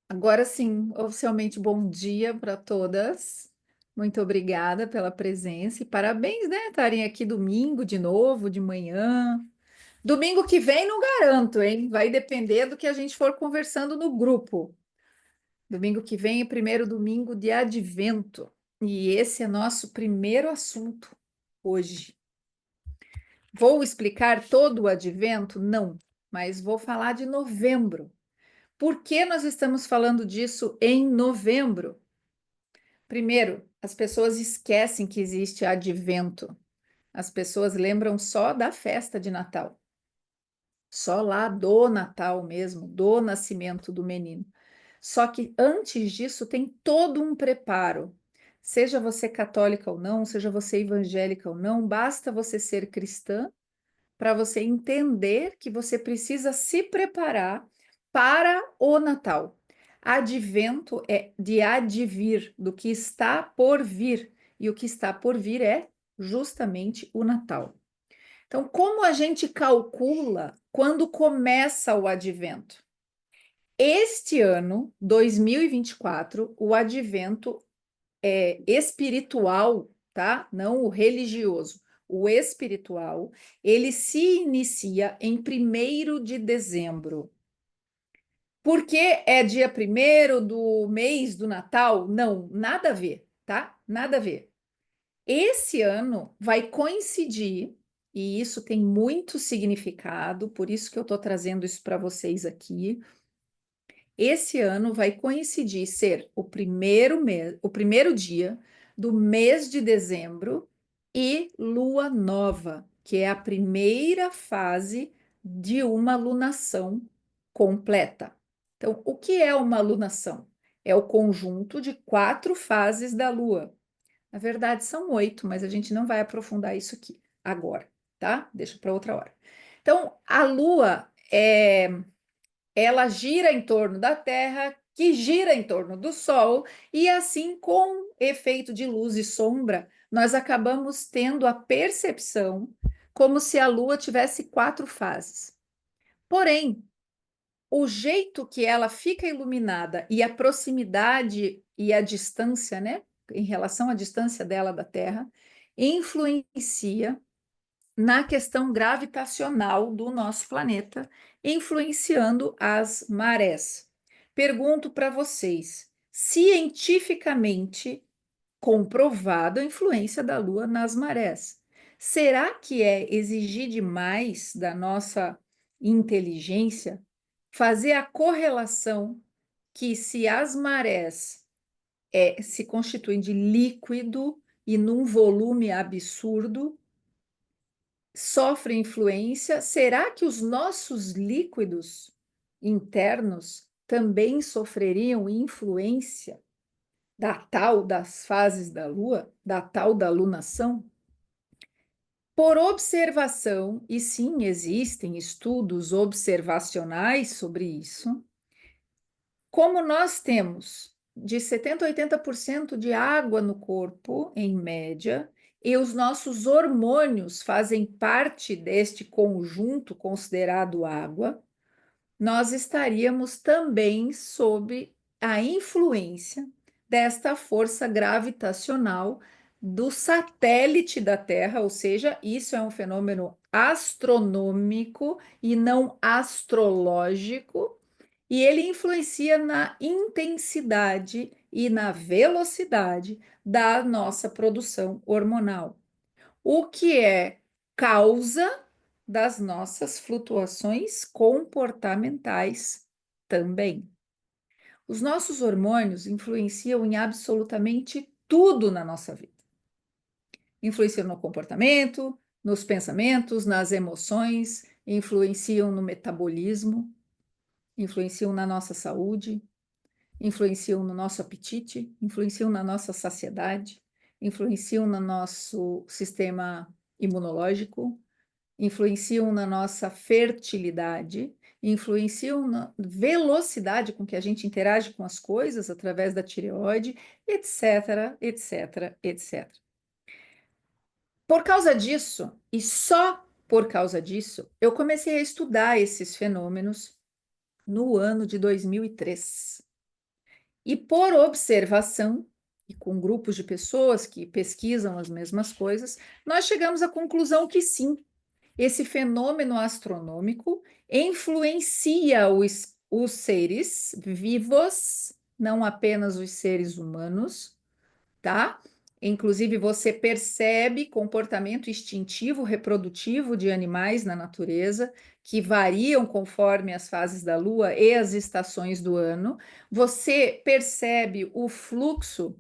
Agora sim, oficialmente bom dia para todas. Muito obrigada pela presença e parabéns, né, estarem aqui domingo de novo, de manhã. Domingo que vem não garanto, hein? Vai depender do que a gente for conversando no grupo. Domingo que vem é o primeiro domingo de Advento e esse é nosso primeiro assunto hoje. Vou explicar todo o Advento? Não, mas vou falar de novembro. Por que nós estamos falando disso em novembro? Primeiro, as pessoas esquecem que existe advento. As pessoas lembram só da festa de Natal, só lá do Natal mesmo, do nascimento do menino. Só que antes disso tem todo um preparo. Seja você católica ou não, seja você evangélica ou não, basta você ser cristã para você entender que você precisa se preparar para o Natal. Advento é de advir, do que está por vir, e o que está por vir é justamente o Natal. Então, como a gente calcula quando começa o advento? Este ano, 2024, o advento é espiritual, tá? Não o religioso. O espiritual, ele se inicia em 1º de dezembro. Por que é dia 1º do mês do Natal? Não, nada a ver, tá? Nada a ver. Esse ano vai coincidir, e isso tem muito significado, por isso que eu estou trazendo isso para vocês aqui. Esse ano vai coincidir ser o primeiro mês, o primeiro dia do mês de dezembro e lua nova, que é a primeira fase de uma lunação completa. Então, o que é uma lunação? É o conjunto de 4 fases da lua. Na verdade, são 8, mas a gente não vai aprofundar isso aqui agora, tá? Deixa para outra hora. Então, a lua ela gira em torno da Terra, que gira em torno do Sol, e assim, com efeito de luz e sombra, nós acabamos tendo a percepção como se a Lua tivesse 4 fases. Porém, o jeito que ela fica iluminada e a proximidade e a distância, né, em relação à distância dela da Terra, influencia na questão gravitacional do nosso planeta, influenciando as marés. Pergunto para vocês, cientificamente comprovada a influência da Lua nas marés. Será que é exigir demais da nossa inteligência fazer a correlação que se as marés se constituem de líquido e num volume absurdo, sofre influência? Será que os nossos líquidos internos também sofreriam influência da tal das fases da Lua, da tal da lunação? Por observação, e sim, existem estudos observacionais sobre isso, como nós temos de 70 a 80% de água no corpo, em média, e os nossos hormônios fazem parte deste conjunto considerado água, nós estaríamos também sob a influência desta força gravitacional do satélite da Terra, ou seja, isso é um fenômeno astronômico e não astrológico, e ele influencia na intensidade e na velocidade da nossa produção hormonal, o que é causa das nossas flutuações comportamentais também. Os nossos hormônios influenciam em absolutamente tudo na nossa vida. Influenciam no comportamento, nos pensamentos, nas emoções, influenciam no metabolismo, influenciam na nossa saúde, influenciam no nosso apetite, influenciam na nossa saciedade, influenciam no nosso sistema imunológico, influenciam na nossa fertilidade, influenciam na velocidade com que a gente interage com as coisas através da tireoide, etc, etc, etc. Por causa disso, e só por causa disso, eu comecei a estudar esses fenômenos no ano de 2003. E por observação, e com grupos de pessoas que pesquisam as mesmas coisas, nós chegamos à conclusão que sim, esse fenômeno astronômico influencia os seres vivos, não apenas os seres humanos, tá? Inclusive, você percebe comportamento instintivo reprodutivo de animais na natureza que variam conforme as fases da Lua e as estações do ano. Você percebe o fluxo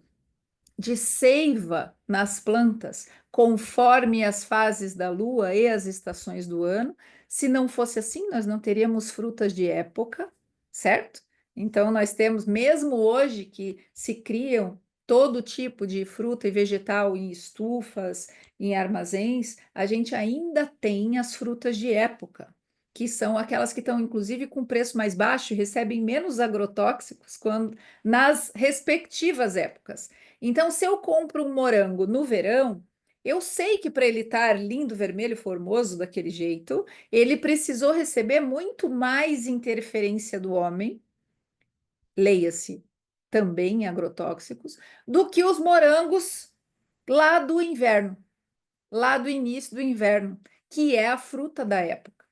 de seiva nas plantas, conforme as fases da lua e as estações do ano. Se não fosse assim, nós não teríamos frutas de época, certo? Então, nós temos, mesmo hoje, que se criam todo tipo de fruta e vegetal em estufas, em armazéns, a gente ainda tem as frutas de época, que são aquelas que estão, inclusive, com preço mais baixo e recebem menos agrotóxicos quando, nas respectivas épocas. Então, se eu compro um morango no verão, eu sei que para ele estar lindo, vermelho, formoso daquele jeito, ele precisou receber muito mais interferência do homem, leia-se também agrotóxicos, do que os morangos lá do inverno, lá do início do inverno, que é a fruta da época.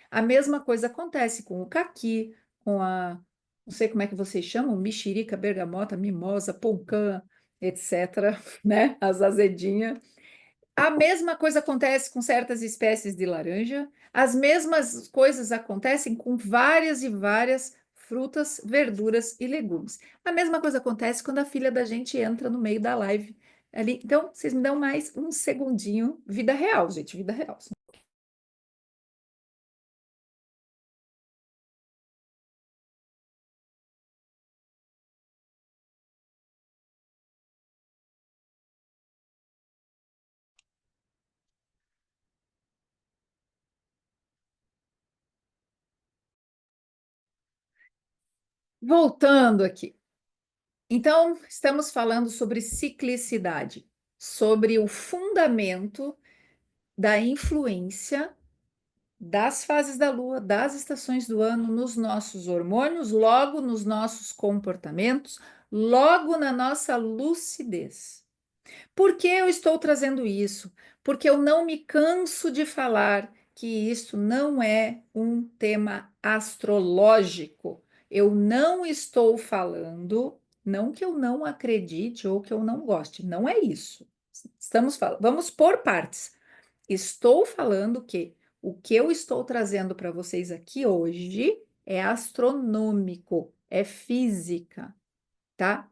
A mesma coisa acontece com o caqui, com a, não sei como é que vocês chamam, mexerica, bergamota, mimosa, poncã, etc., né? As azedinhas. A mesma coisa acontece com certas espécies de laranja, as mesmas coisas acontecem com várias e várias frutas, verduras e legumes. A mesma coisa acontece quando a filha da gente entra no meio da live ali. Então, vocês me dão mais um segundinho. Vida real, gente, vida real. Voltando aqui. Então, estamos falando sobre ciclicidade, sobre o fundamento da influência das fases da Lua, das estações do ano nos nossos hormônios, logo nos nossos comportamentos, logo na nossa lucidez. Por que eu estou trazendo isso? Porque eu não me canso de falar que isso não é um tema astrológico. Eu não estou falando, não que eu não acredite ou que eu não goste, não é isso. Estamos falando, vamos por partes. Estou falando que o que eu estou trazendo para vocês aqui hoje é astronômico, é física, tá?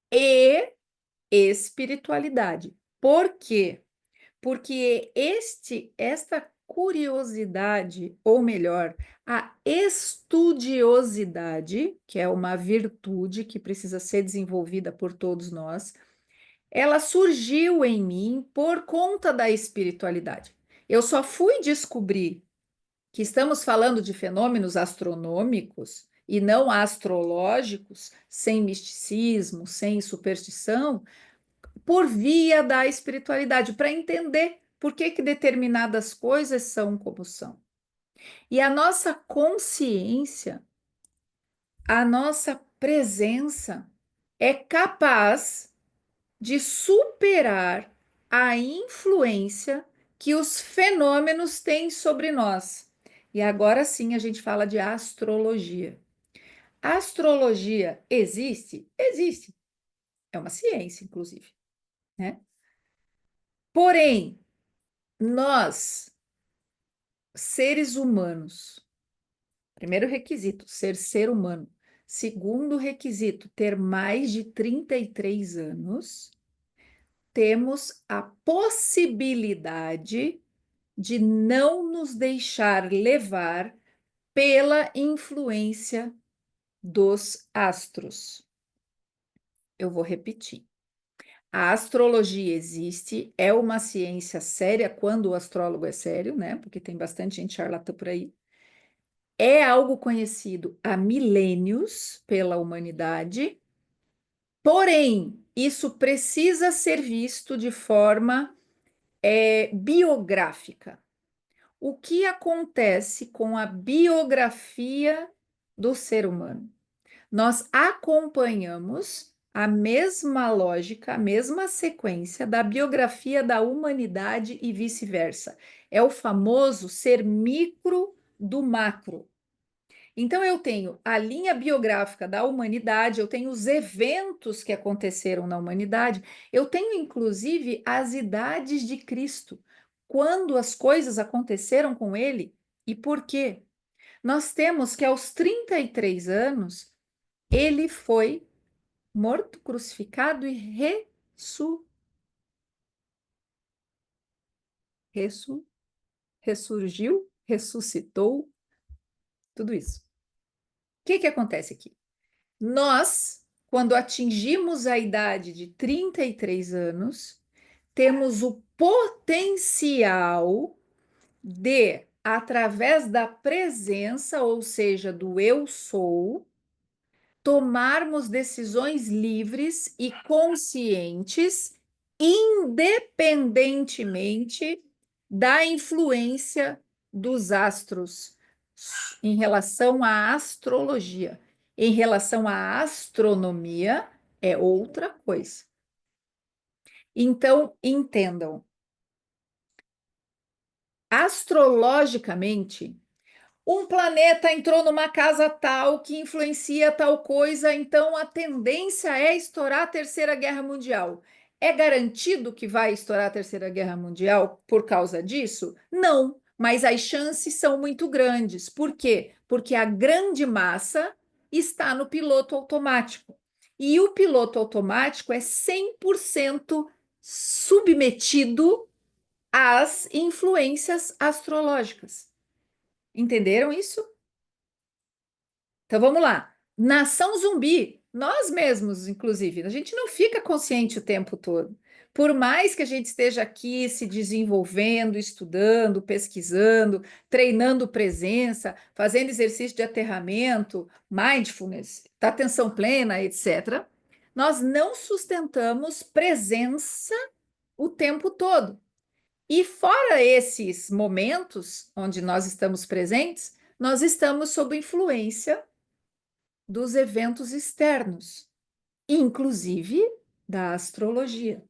E espiritualidade. Por quê? Porque esta curiosidade, ou melhor, a estudiosidade, que é uma virtude que precisa ser desenvolvida por todos nós, ela surgiu em mim por conta da espiritualidade. Eu só fui descobrir que estamos falando de fenômenos astronômicos e não astrológicos, sem misticismo, sem superstição, por via da espiritualidade, para entender por que, que determinadas coisas são como são. E a nossa consciência, a nossa presença é capaz de superar a influência que os fenômenos têm sobre nós. E agora sim a gente fala de astrologia. Astrologia existe? Existe. É uma ciência, inclusive, né? Porém, nós, seres humanos, primeiro requisito, ser ser humano. Segundo requisito, ter mais de 33 anos, temos a possibilidade de não nos deixar levar pela influência dos astros. Eu vou repetir. A astrologia existe, é uma ciência séria quando o astrólogo é sério, né? Porque tem bastante gente charlatã por aí. É algo conhecido há milênios pela humanidade, porém, isso precisa ser visto de forma biográfica. O que acontece com a biografia do ser humano? Nós acompanhamos a mesma lógica, a mesma sequência da biografia da humanidade e vice-versa. É o famoso ser micro do macro. Então, eu tenho a linha biográfica da humanidade, eu tenho os eventos que aconteceram na humanidade, eu tenho inclusive as idades de Cristo, quando as coisas aconteceram com ele e por quê. Nós temos que aos 33 anos, ele foi morto, crucificado e ressu- ressurgiu, ressuscitou, tudo isso. O que que acontece aqui? Nós, quando atingimos a idade de 33 anos, temos o potencial de, através da presença, ou seja, do eu sou, tomarmos decisões livres e conscientes, independentemente da influência dos astros em relação à astrologia. Em relação à astronomia, é outra coisa. Então, entendam, astrologicamente, um planeta entrou numa casa tal que influencia tal coisa, então a tendência é estourar a Terceira Guerra Mundial. É garantido que vai estourar a Terceira Guerra Mundial por causa disso? Não, mas as chances são muito grandes. Por quê? Porque a grande massa está no piloto automático. E o piloto automático é 100% submetido às influências astrológicas. Entenderam isso? Então vamos lá. Nação zumbi, nós mesmos, inclusive, a gente não fica consciente o tempo todo. Por mais que a gente esteja aqui se desenvolvendo, estudando, pesquisando, treinando presença, fazendo exercício de aterramento, mindfulness, da atenção plena, etc., nós não sustentamos presença o tempo todo. E fora esses momentos onde nós estamos presentes, nós estamos sob influência dos eventos externos, inclusive da astrologia.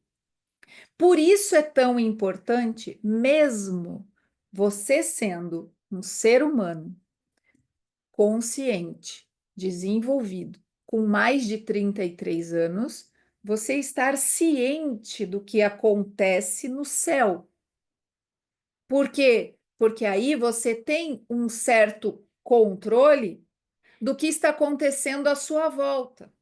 Por isso é tão importante, mesmo você sendo um ser humano consciente, desenvolvido, com mais de 33 anos, você estar ciente do que acontece no céu. Por quê? Porque aí você tem um certo controle do que está acontecendo à sua volta.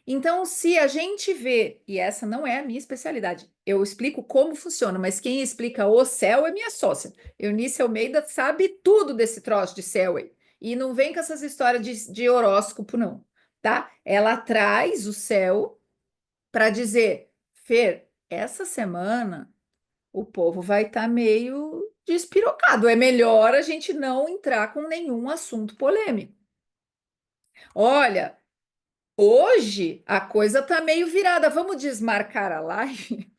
Então, se a gente vê, e essa não é a minha especialidade, eu explico como funciona, mas quem explica o céu é minha sócia. Eunice Almeida sabe tudo desse troço de céu aí. E não vem com essas histórias de horóscopo, não, tá? Ela traz o céu para dizer, Fer, essa semana o povo vai estar meio despirocado. É melhor a gente não entrar com nenhum assunto polêmico. Olha, hoje a coisa está meio virada. Vamos desmarcar a live?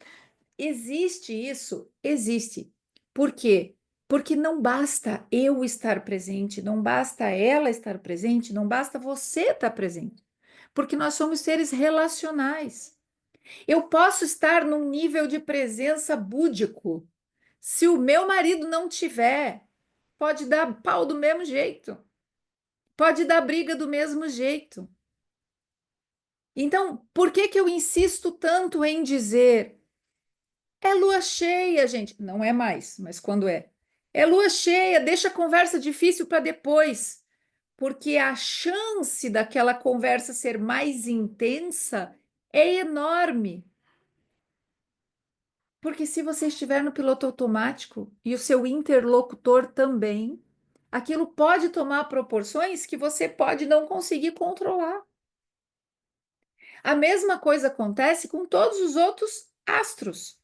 Existe isso? Existe. Por quê? Porque não basta eu estar presente, não basta ela estar presente, não basta você estar presente. Porque nós somos seres relacionais. Eu posso estar num nível de presença búdico. Se o meu marido não tiver, pode dar pau do mesmo jeito, pode dar briga do mesmo jeito. Então, por que que eu insisto tanto em dizer é lua cheia, gente? Não é mais, mas quando é? É lua cheia, deixa a conversa difícil para depois, porque a chance daquela conversa ser mais intensa é enorme. Porque se você estiver no piloto automático e o seu interlocutor também, aquilo pode tomar proporções que você pode não conseguir controlar. A mesma coisa acontece com todos os outros astros.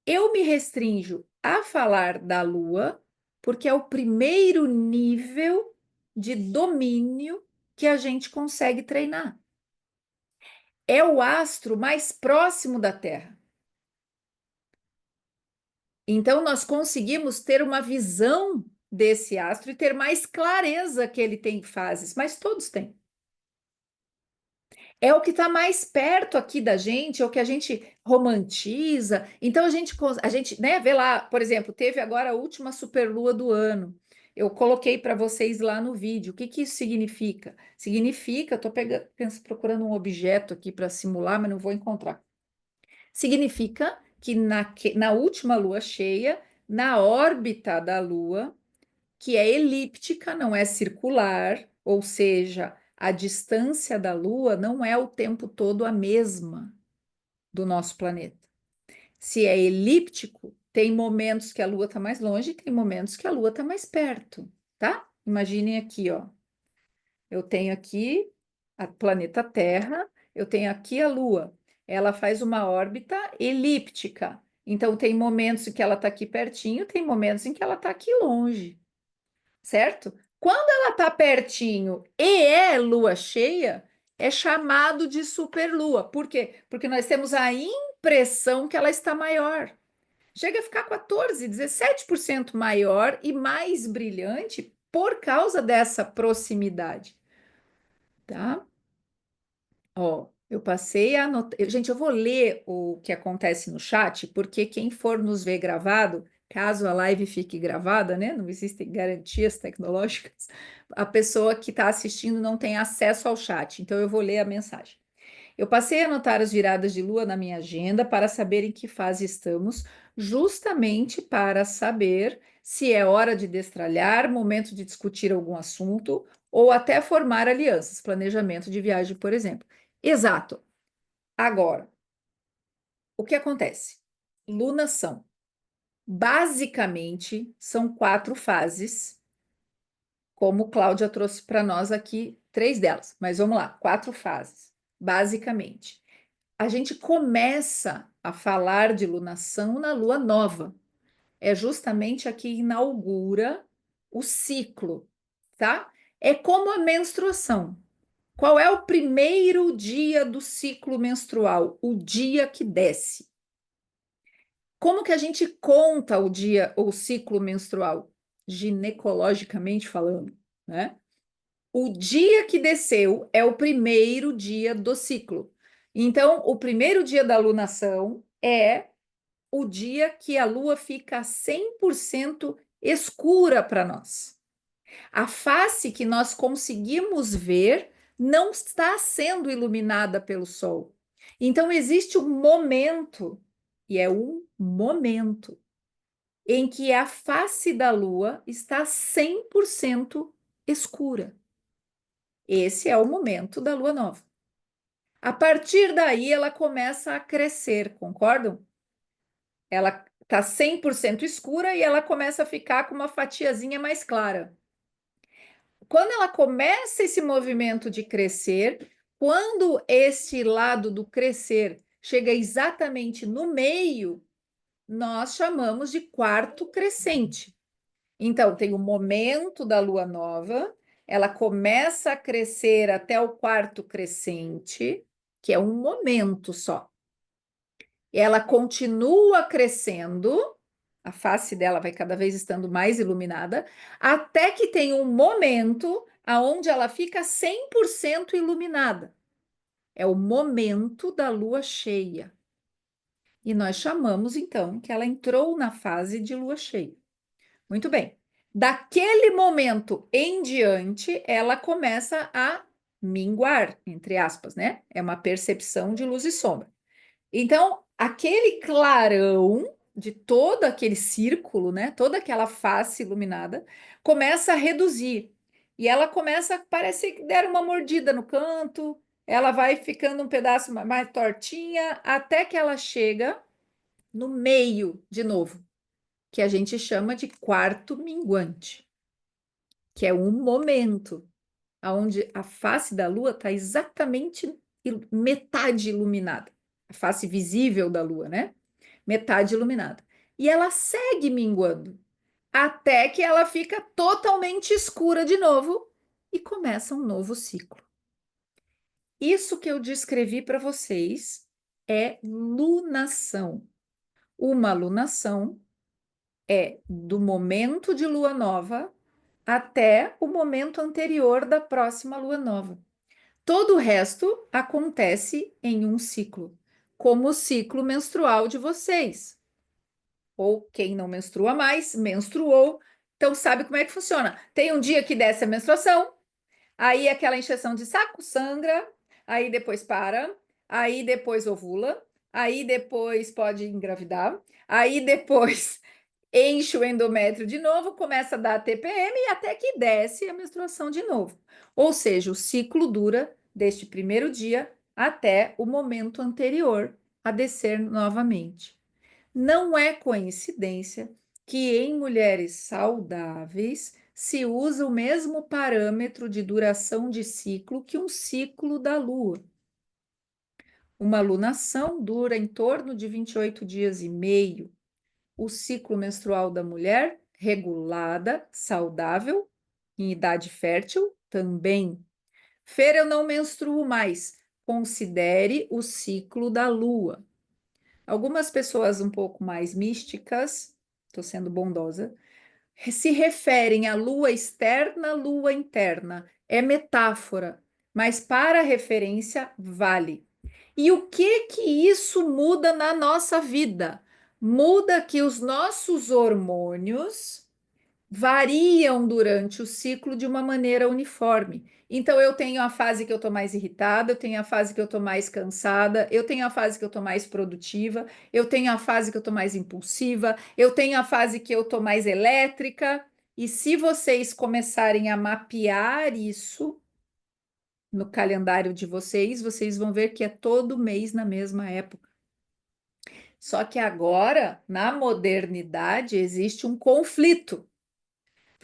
Eu me restringo a falar da Lua, porque é o primeiro nível de domínio que a gente consegue treinar. É o astro mais próximo da Terra. Então, nós conseguimos ter uma visão desse astro e ter mais clareza que ele tem fases, mas todos têm. É o que está mais perto aqui da gente, é o que a gente romantiza. Então a gente, né, vê lá, por exemplo, teve agora a última superlua do ano. Eu coloquei para vocês lá no vídeo. O que que isso significa? Significa, estou procurando um objeto aqui para simular, mas não vou encontrar. Significa que na última lua cheia, na órbita da Lua, que é elíptica, não é circular, ou seja, a distância da Lua não é o tempo todo a mesma do nosso planeta. Se é elíptico, tem momentos que a Lua está mais longe, tem momentos que a Lua está mais perto, tá? Imaginem aqui, ó. Eu tenho aqui o planeta Terra, eu tenho aqui a Lua. Ela faz uma órbita elíptica. Então, tem momentos em que ela está aqui pertinho, tem momentos em que ela está aqui longe, certo? Quando ela está pertinho e é lua cheia, é chamado de superlua. Por quê? Porque nós temos a impressão que ela está maior. Chega a ficar 14, 17% maior e mais brilhante por causa dessa proximidade, tá? Ó, eu passei a anotar. Gente, eu vou ler o que acontece no chat, porque quem for nos ver gravado, caso a live fique gravada, né? Não existem garantias tecnológicas, a pessoa que está assistindo não tem acesso ao chat. Então, eu vou ler a mensagem. Eu passei a anotar as viradas de lua na minha agenda para saber em que fase estamos, justamente para saber se é hora de destralhar, momento de discutir algum assunto ou até formar alianças, planejamento de viagem, por exemplo. Exato. Agora, o que acontece? Lunação. Basicamente, são 4 fases, como Cláudia trouxe para nós aqui, 3 delas. Mas vamos lá, 4 fases, basicamente. A gente começa a falar de lunação na lua nova. É justamente a que inaugura o ciclo, tá? É como a menstruação. Qual é o primeiro dia do ciclo menstrual? O dia que desce. Como que a gente conta o dia, o ciclo menstrual? Ginecologicamente falando, né? O dia que desceu é o primeiro dia do ciclo. Então, o primeiro dia da lunação é o dia que a lua fica 100% escura para nós. A face que nós conseguimos ver não está sendo iluminada pelo sol. Então, existe um momento, e é um momento, em que a face da lua está 100% escura. Esse é o momento da lua nova. A partir daí, ela começa a crescer, concordam? Ela está 100% escura e ela começa a ficar com uma fatiazinha mais clara. Quando ela começa esse movimento de crescer, quando esse lado do crescer chega exatamente no meio, nós chamamos de quarto crescente. Então, tem o momento da lua nova, ela começa a crescer até o quarto crescente, que é um momento só. Ela continua crescendo, a face dela vai cada vez estando mais iluminada, até que tem um momento aonde ela fica 100% iluminada. É o momento da lua cheia. E nós chamamos então que ela entrou na fase de lua cheia. Muito bem. Daquele momento em diante, ela começa a minguar, entre aspas, né? É uma percepção de luz e sombra. Então, aquele clarão de todo aquele círculo, né? Toda aquela face iluminada, começa a reduzir. E ela começa, parece que der uma mordida no canto, ela vai ficando um pedaço mais tortinha, até que ela chega no meio de novo, que a gente chama de quarto minguante, que é um momento onde a face da Lua está exatamente metade iluminada, a face visível da Lua, né? Metade iluminada. E ela segue minguando até que ela fica totalmente escura de novo e começa um novo ciclo. Isso que eu descrevi para vocês é lunação. Uma lunação é do momento de lua nova até o momento anterior da próxima lua nova. Todo o resto acontece em um ciclo, como o ciclo menstrual de vocês. Ou quem não menstrua mais, menstruou, então sabe como é que funciona. Tem um dia que desce a menstruação, aí aquela encheção de saco sangra, aí depois para, aí depois ovula, aí depois pode engravidar, aí depois enche o endométrio de novo, começa a dar TPM e até que desce a menstruação de novo. Ou seja, o ciclo dura deste primeiro dia até o momento anterior a descer novamente. Não é coincidência que em mulheres saudáveis se usa o mesmo parâmetro de duração de ciclo que um ciclo da lua. Uma lunação dura em torno de 28 dias e meio. O ciclo menstrual da mulher, regulada, saudável, em idade fértil, também. Fer, eu não menstruo mais. Considere o ciclo da lua. Algumas pessoas um pouco mais místicas, estou sendo bondosa, se referem à lua externa, lua interna. É metáfora, mas para referência vale. E o que que isso muda na nossa vida? Muda que os nossos hormônios variam durante o ciclo de uma maneira uniforme. Então, eu tenho a fase que eu estou mais irritada, eu tenho a fase que eu estou mais cansada, eu tenho a fase que eu estou mais produtiva, eu tenho a fase que eu estou mais impulsiva, eu tenho a fase que eu estou mais elétrica. E se vocês começarem a mapear isso no calendário de vocês, vocês vão ver que é todo mês na mesma época. Só que agora, na modernidade, existe um conflito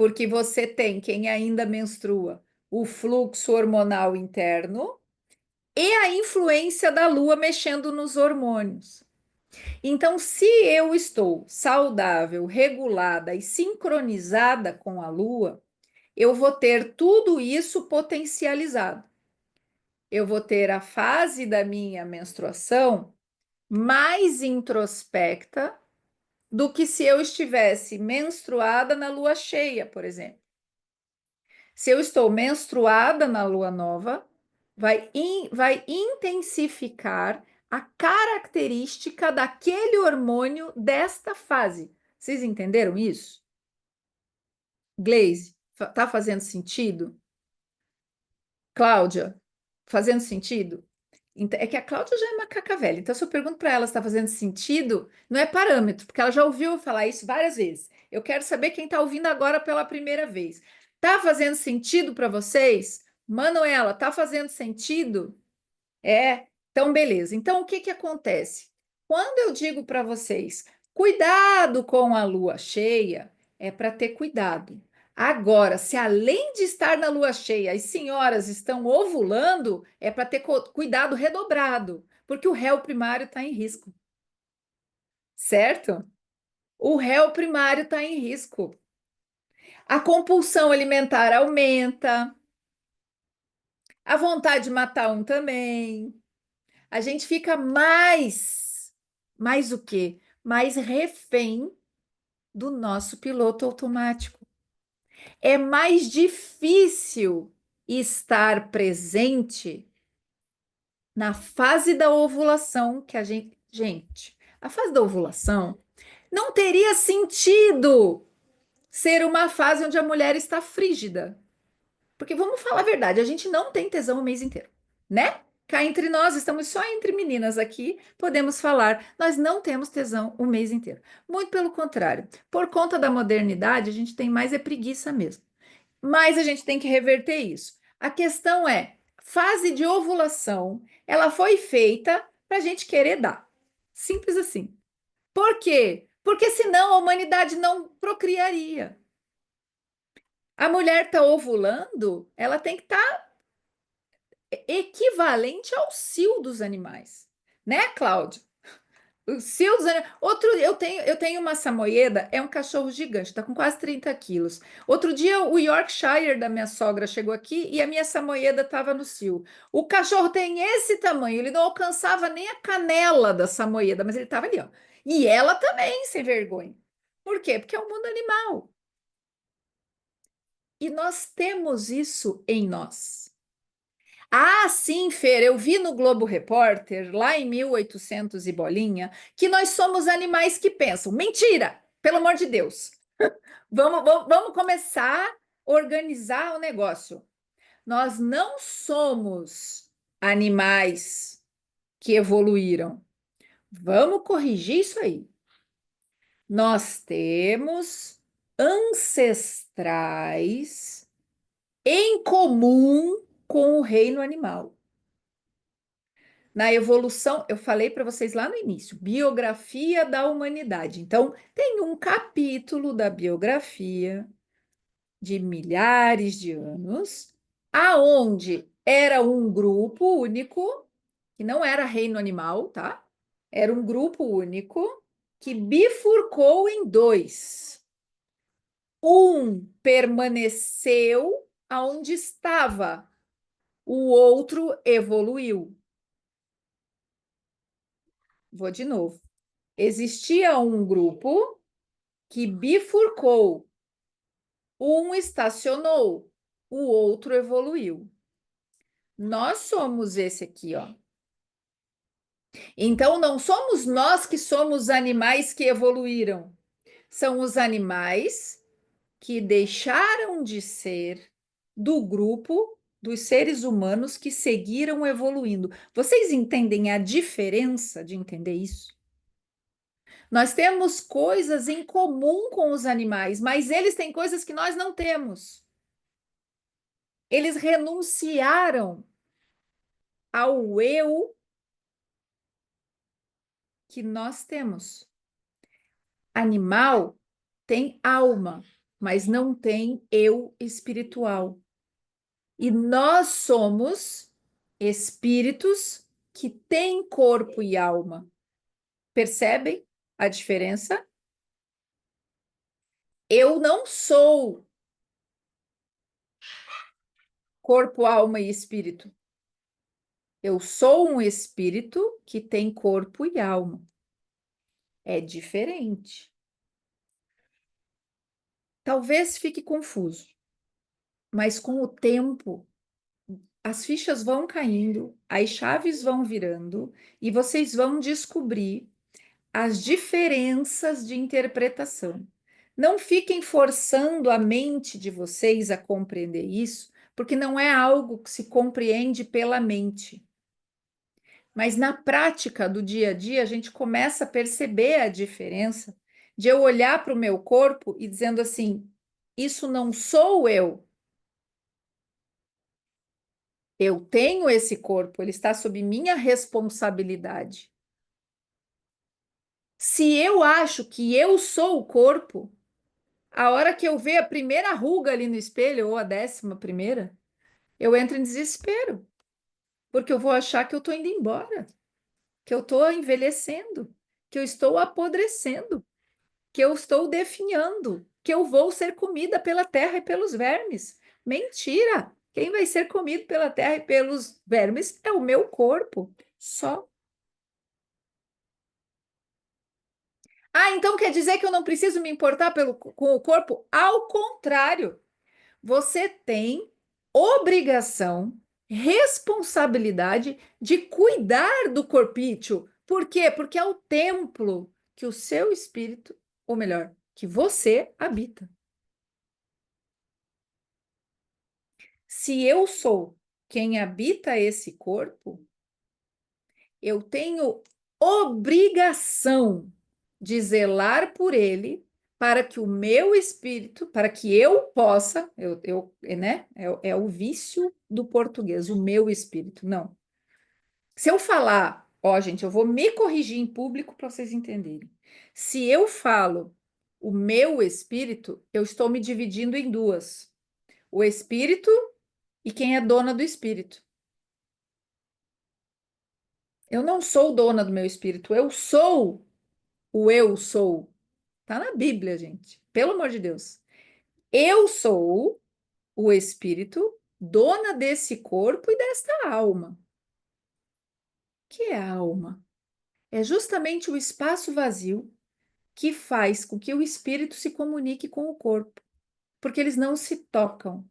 porque você tem quem ainda menstrua, o fluxo hormonal interno e a influência da lua mexendo nos hormônios. Então, se eu estou saudável, regulada e sincronizada com a lua, eu vou ter tudo isso potencializado. Eu vou ter a fase da minha menstruação mais introspecta do que se eu estivesse menstruada na lua cheia, por exemplo. Se eu estou menstruada na lua nova, vai intensificar a característica daquele hormônio desta fase. Vocês entenderam isso? Glaze, tá fazendo sentido? Cláudia, fazendo sentido? É que a Cláudia já é macaca velha, então se eu pergunto para ela se está fazendo sentido, não é parâmetro, porque ela já ouviu falar isso várias vezes. Eu quero saber quem está ouvindo agora pela primeira vez. Tá fazendo sentido para vocês? Manuela, tá fazendo sentido? É, então beleza. Então o que que acontece? Quando eu digo para vocês, cuidado com a lua cheia, é para ter cuidado. Agora, se além de estar na lua cheia, as senhoras estão ovulando, é para ter cuidado redobrado, porque o réu primário está em risco, certo? O réu primário está em risco. A compulsão alimentar aumenta, a vontade de matar um também. A gente fica mais o quê? Mais refém do nosso piloto automático. É mais difícil estar presente na fase da ovulação que gente, a fase da ovulação não teria sentido ser uma fase onde a mulher está frígida. Porque vamos falar a verdade, a gente não tem tesão o mês inteiro, né? Cá entre nós, estamos só entre meninas aqui, podemos falar, nós não temos tesão o mês inteiro. Muito pelo contrário, por conta da modernidade, a gente tem mais é preguiça mesmo. Mas a gente tem que reverter isso. A questão é, fase de ovulação, ela foi feita para a gente querer dar. Simples assim. Por quê? Porque senão a humanidade não procriaria. A mulher está ovulando, ela tem que estar equivalente ao cio dos animais, né, Cláudio? O cio dos animais. Eu tenho uma samoyeda, é um cachorro gigante, está com quase 30 quilos. Outro dia, o Yorkshire da minha sogra chegou aqui e a minha samoyeda estava no cio. O cachorro tem esse tamanho, ele não alcançava nem a canela da samoyeda, mas ele estava ali, ó. E ela também, sem vergonha. Por quê? Porque é o mundo animal. E nós temos isso em nós. Ah, sim, Fer, eu vi no Globo Repórter, lá em 1800 e bolinha, que nós somos animais que pensam. Mentira! Pelo amor de Deus. Vamos começar a organizar o negócio. Nós não somos animais que evoluíram. Vamos corrigir isso aí. Nós temos ancestrais em comum com o reino animal. Na evolução, eu falei para vocês lá no início, biografia da humanidade. Então, tem um capítulo da biografia de milhares de anos, aonde era um grupo único, que não era reino animal, tá? Era um grupo único que bifurcou em dois. Um permaneceu aonde estava, o outro evoluiu. Vou de novo. Existia um grupo que bifurcou, um estacionou, o outro evoluiu. Nós somos esse aqui, ó. Então, não somos nós que somos animais que evoluíram, são os animais que deixaram de ser do grupo dos seres humanos que seguiram evoluindo. Vocês entendem a diferença de entender isso? Nós temos coisas em comum com os animais, mas eles têm coisas que nós não temos. Eles renunciaram ao eu que nós temos. Animal tem alma, mas não tem eu espiritual. E nós somos espíritos que têm corpo e alma. Percebem a diferença? Eu não sou corpo, alma e espírito. Eu sou um espírito que tem corpo e alma. É diferente. Talvez fique confuso, mas com o tempo as fichas vão caindo, as chaves vão virando e vocês vão descobrir as diferenças de interpretação. Não fiquem forçando a mente de vocês a compreender isso, porque não é algo que se compreende pela mente. Mas na prática do dia a dia, a gente começa a perceber a diferença de eu olhar para o meu corpo e dizendo assim: isso não sou eu. Eu tenho esse corpo, ele está sob minha responsabilidade. Se eu acho que eu sou o corpo, a hora que eu ver a primeira ruga ali no espelho, ou a 11ª, eu entro em desespero, porque eu vou achar que eu estou indo embora, que eu estou envelhecendo, que eu estou apodrecendo, que eu estou definhando, que eu vou ser comida pela terra e pelos vermes. Mentira! Quem vai ser comido pela terra e pelos vermes é o meu corpo, só. Ah, então quer dizer que eu não preciso me importar com o corpo? Ao contrário, você tem obrigação, responsabilidade de cuidar do corpício. Por quê? Porque é o templo que o seu espírito, ou melhor, que você habita. Se eu sou quem habita esse corpo, eu tenho obrigação de zelar por ele para que o meu espírito, para que eu possa, né? É o vício do português, o meu espírito. Não. Se eu falar, ó, gente, eu vou me corrigir em público para vocês entenderem. Se eu falo o meu espírito, eu estou me dividindo em duas: o espírito e quem é dona do espírito. Eu não sou dona do meu espírito, eu sou o eu sou. Tá na Bíblia, gente. Pelo amor de Deus. Eu sou o espírito, dona desse corpo e desta alma. O que é a alma? É justamente o espaço vazio que faz com que o espírito se comunique com o corpo, porque eles não se tocam.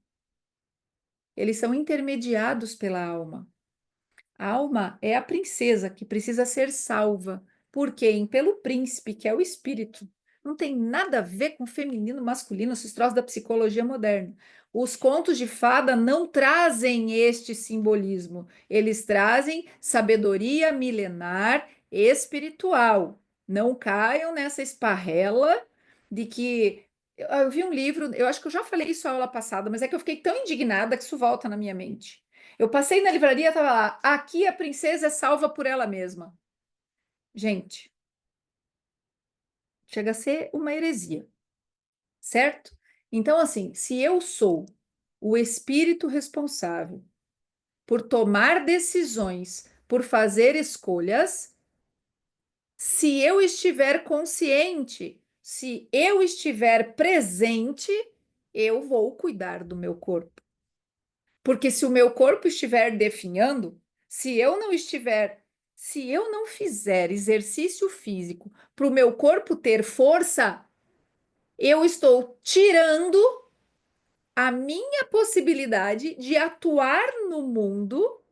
eles são intermediados pela alma. A alma é a princesa que precisa ser salva. Por quem? Pelo príncipe, que é o espírito. Não tem nada a ver com feminino, masculino, esses troços da psicologia moderna. Os contos de fada não trazem este simbolismo. Eles trazem sabedoria milenar espiritual. Não caiam nessa esparrela de que. Eu vi um livro, eu acho que eu já falei isso a aula passada, mas é que eu fiquei tão indignada que isso volta na minha mente. Eu passei na livraria, estava lá. Aqui a princesa é salva por ela mesma. Gente, chega a ser uma heresia, certo? Então, assim, se eu sou o espírito responsável por tomar decisões, por fazer escolhas, se eu estiver consciente, se eu estiver presente, eu vou cuidar do meu corpo. Porque se o meu corpo estiver definhando, se eu não estiver, se eu não fizer exercício físico para o meu corpo ter força, eu estou tirando a minha possibilidade de atuar no mundo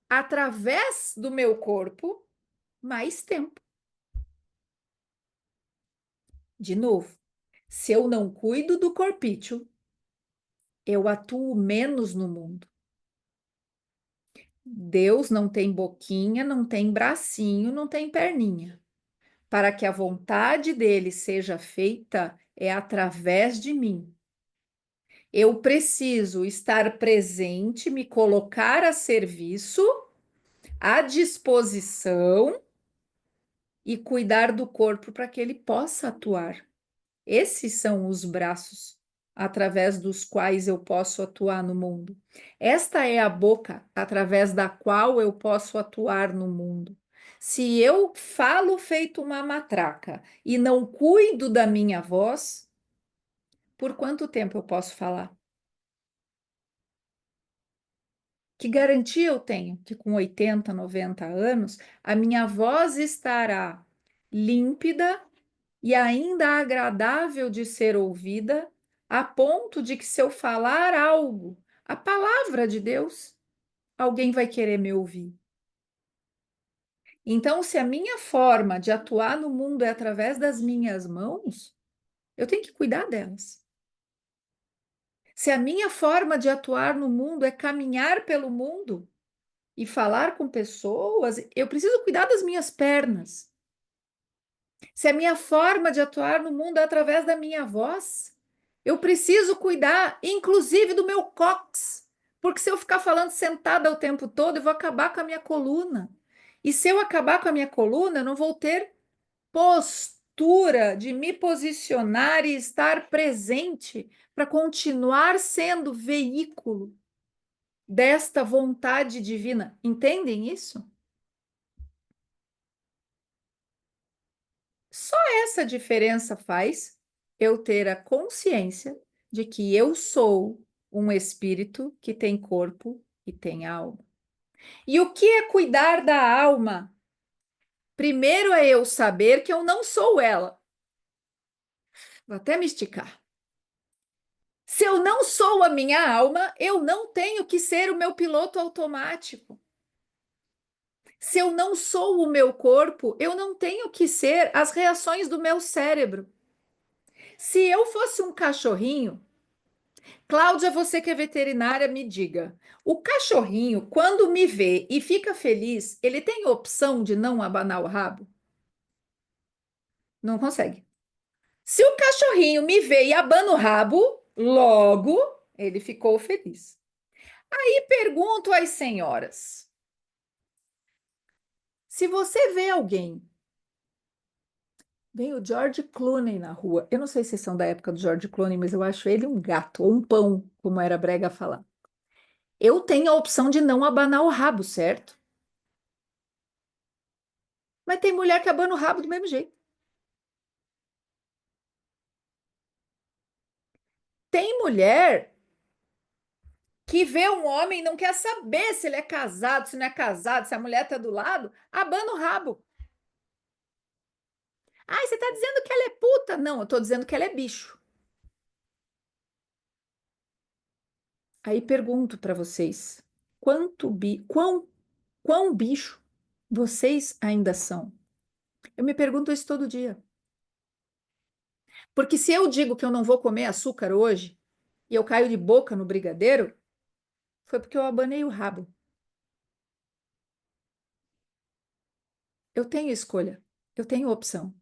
através do meu corpo mais tempo. De novo, se eu não cuido do corpício, eu atuo menos no mundo. Deus não tem boquinha, não tem bracinho, não tem perninha. Para que a vontade dele seja feita é através de mim. Eu preciso estar presente, me colocar a serviço, à disposição e cuidar do corpo para que ele possa atuar. Esses são os braços através dos quais eu posso atuar no mundo. Esta é a boca através da qual eu posso atuar no mundo. Se eu falo feito uma matraca e não cuido da minha voz, por quanto tempo eu posso falar? Que garantia eu tenho que com 80, 90 anos a minha voz estará límpida e ainda agradável de ser ouvida, a ponto de que se eu falar algo, a palavra de Deus, alguém vai querer me ouvir. Então, se a minha forma de atuar no mundo é através das minhas mãos, eu tenho que cuidar delas. Se a minha forma de atuar no mundo é caminhar pelo mundo e falar com pessoas, eu preciso cuidar das minhas pernas. Se a minha forma de atuar no mundo é através da minha voz, eu preciso cuidar, inclusive, do meu cóccix, porque se eu ficar falando sentada o tempo todo, eu vou acabar com a minha coluna. E se eu acabar com a minha coluna, eu não vou ter postura de me posicionar e estar presente para continuar sendo veículo desta vontade divina. Entendem isso? Só essa diferença faz eu ter a consciência de que eu sou um espírito que tem corpo e tem alma. E o que é cuidar da alma? Primeiro é eu saber que eu não sou ela. Vou até me esticar. Se eu não sou a minha alma, eu não tenho que ser o meu piloto automático. Se eu não sou o meu corpo, eu não tenho que ser as reações do meu cérebro. Se eu fosse um cachorrinho, Cláudia, você que é veterinária, me diga. O cachorrinho, quando me vê e fica feliz, ele tem opção de não abanar o rabo? Não consegue. Se o cachorrinho me vê e abana o rabo, logo ele ficou feliz. E pergunto às senhoras: se você vê alguém, vem o George Clooney na rua, eu não sei se vocês são da época do George Clooney, mas eu acho ele um gato, ou um pão, como era brega falar. Eu tenho a opção de não abanar o rabo, certo? Mas tem mulher que abana o rabo do mesmo jeito. Tem mulher que vê um homem e não quer saber se ele é casado, se não é casado, se a mulher está do lado, abana o rabo. Ai, você está dizendo que ela é puta? Não, eu estou dizendo que ela é bicho. Aí pergunto para vocês, quão bicho vocês ainda são? Eu me pergunto isso todo dia. Porque se eu digo que eu não vou comer açúcar hoje e eu caio de boca no brigadeiro, foi porque eu abanei o rabo. Eu tenho escolha, eu tenho opção.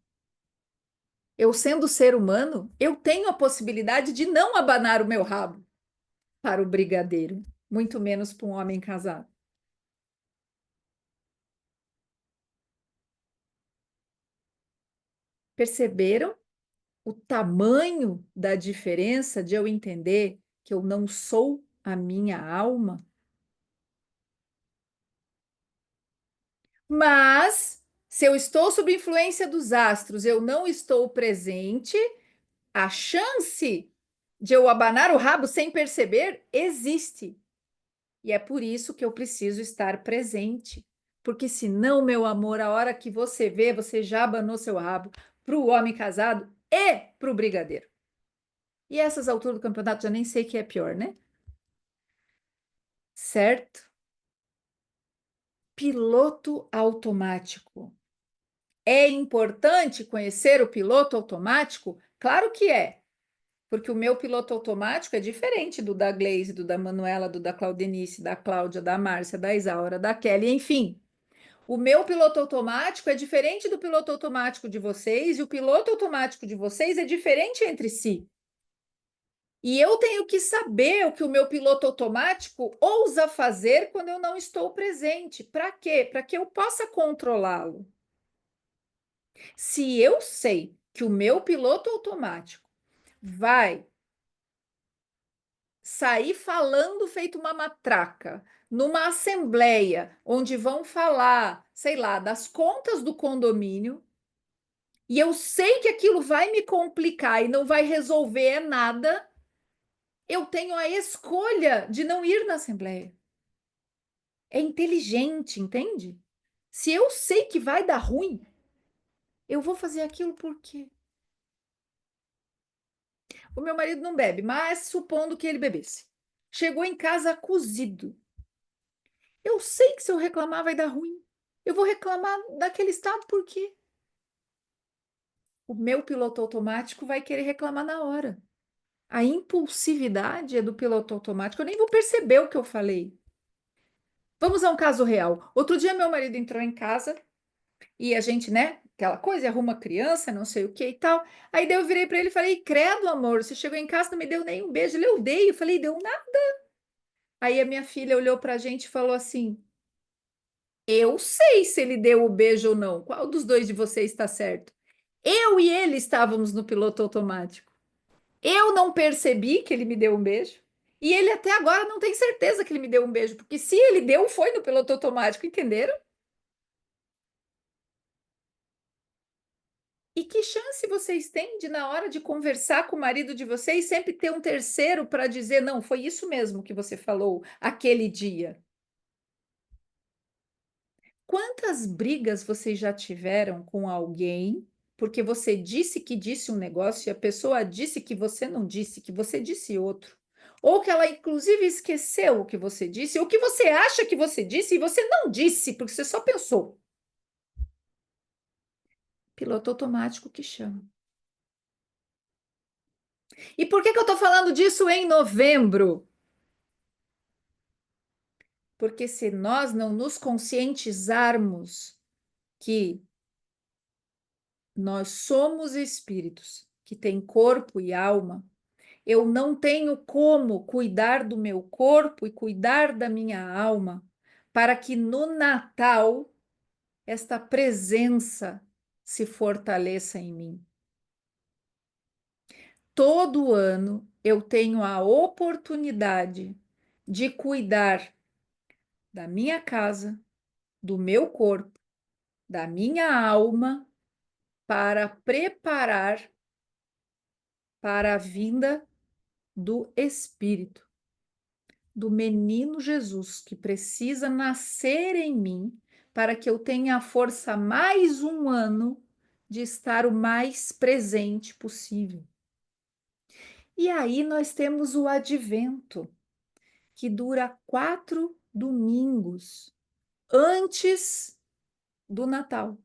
Eu, sendo ser humano, eu tenho a possibilidade de não abanar o meu rabo para o brigadeiro, muito menos para um homem casado. Perceberam o tamanho da diferença de eu entender que eu não sou a minha alma? Mas, se eu estou sob influência dos astros, eu não estou presente, a chance de eu abanar o rabo sem perceber existe. E é por isso que eu preciso estar presente. Porque senão, meu amor, a hora que você vê, você já abanou seu rabo para o homem casado e para o brigadeiro. E essas alturas do campeonato já nem sei que é pior, né? Certo? Piloto automático. É importante conhecer o piloto automático? Claro que é, porque o meu piloto automático é diferente do da Glaze, do da Manuela, do da Claudenice, da Cláudia, da Márcia, da Isaura, da Kelly, enfim. O meu piloto automático é diferente do piloto automático de vocês, e o piloto automático de vocês é diferente entre si. E eu tenho que saber o que o meu piloto automático ousa fazer quando eu não estou presente. Para quê? Para que eu possa controlá-lo. Se eu sei que o meu piloto automático vai sair falando feito uma matraca numa assembleia onde vão falar, sei lá, das contas do condomínio, e eu sei que aquilo vai me complicar e não vai resolver nada, eu tenho a escolha de não ir na assembleia. É inteligente, entende? Se eu sei que vai dar ruim, eu vou fazer aquilo por quê? O meu marido não bebe, mas supondo que ele bebesse. Chegou em casa cozido. Eu sei que se eu reclamar vai dar ruim. Eu vou reclamar daquele estado por quê? O meu piloto automático vai querer reclamar na hora. A impulsividade é do piloto automático. Eu nem vou perceber o que eu falei. Vamos a um caso real. Outro dia, meu marido entrou em casa e a gente, né? Aquela coisa, arruma criança, não sei o que e tal. Aí daí eu virei para ele e falei: Credo, amor, você chegou em casa, não me deu nem um beijo. Ele, eu dei. Eu falei: Deu nada. Aí a minha filha olhou para a gente e falou assim: Eu sei se ele deu o beijo ou não. Qual dos dois de vocês está certo? Eu e ele estávamos no piloto automático. Eu não percebi que ele me deu um beijo. E ele até agora não tem certeza que ele me deu um beijo, porque se ele deu, foi no piloto automático, entenderam? E que chance vocês têm de, na hora de conversar com o marido de vocês, sempre ter um terceiro para dizer, não, foi isso mesmo que você falou aquele dia? Quantas brigas vocês já tiveram com alguém porque você disse um negócio e a pessoa disse que você não disse, que você disse outro? Ou que ela, inclusive, esqueceu o que você disse, ou que você acha que você disse e você não disse, porque você só pensou. Piloto automático que chama. E por que que eu estou falando disso em novembro? Porque se nós não nos conscientizarmos que nós somos espíritos que têm corpo e alma, eu não tenho como cuidar do meu corpo e cuidar da minha alma para que no Natal esta presença se fortaleça em mim. Todo ano eu tenho a oportunidade de cuidar da minha casa, do meu corpo, da minha alma, para preparar para a vinda do Espírito, do menino Jesus, que precisa nascer em mim para que eu tenha a força mais um ano de estar o mais presente possível. E aí nós temos o advento. que dura 4 domingos antes do Natal.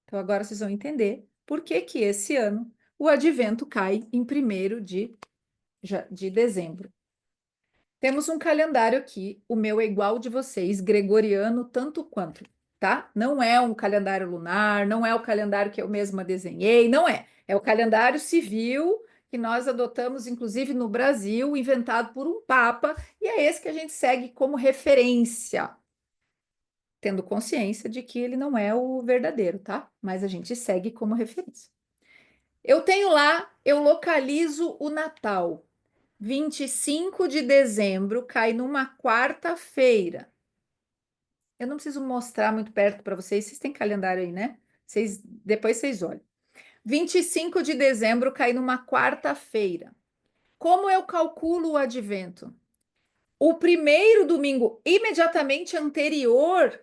Então, agora vocês vão entender por que que esse ano o advento cai em 1º de dezembro. Temos um calendário aqui, o meu é igual de vocês, gregoriano tanto quanto, tá? Não é um calendário lunar, não é o calendário que eu mesma desenhei, não é. É o calendário civil que nós adotamos, inclusive no Brasil, inventado por um papa, e é esse que a gente segue como referência, tendo consciência de que ele não é o verdadeiro, tá? Mas a gente segue como referência. Eu tenho lá, eu localizo o Natal. 25 de dezembro cai numa quarta-feira. Eu não preciso mostrar muito perto para vocês, vocês têm calendário aí, né? Depois vocês olham. 25 de dezembro cai numa quarta-feira. Como eu calculo o advento? O primeiro domingo imediatamente anterior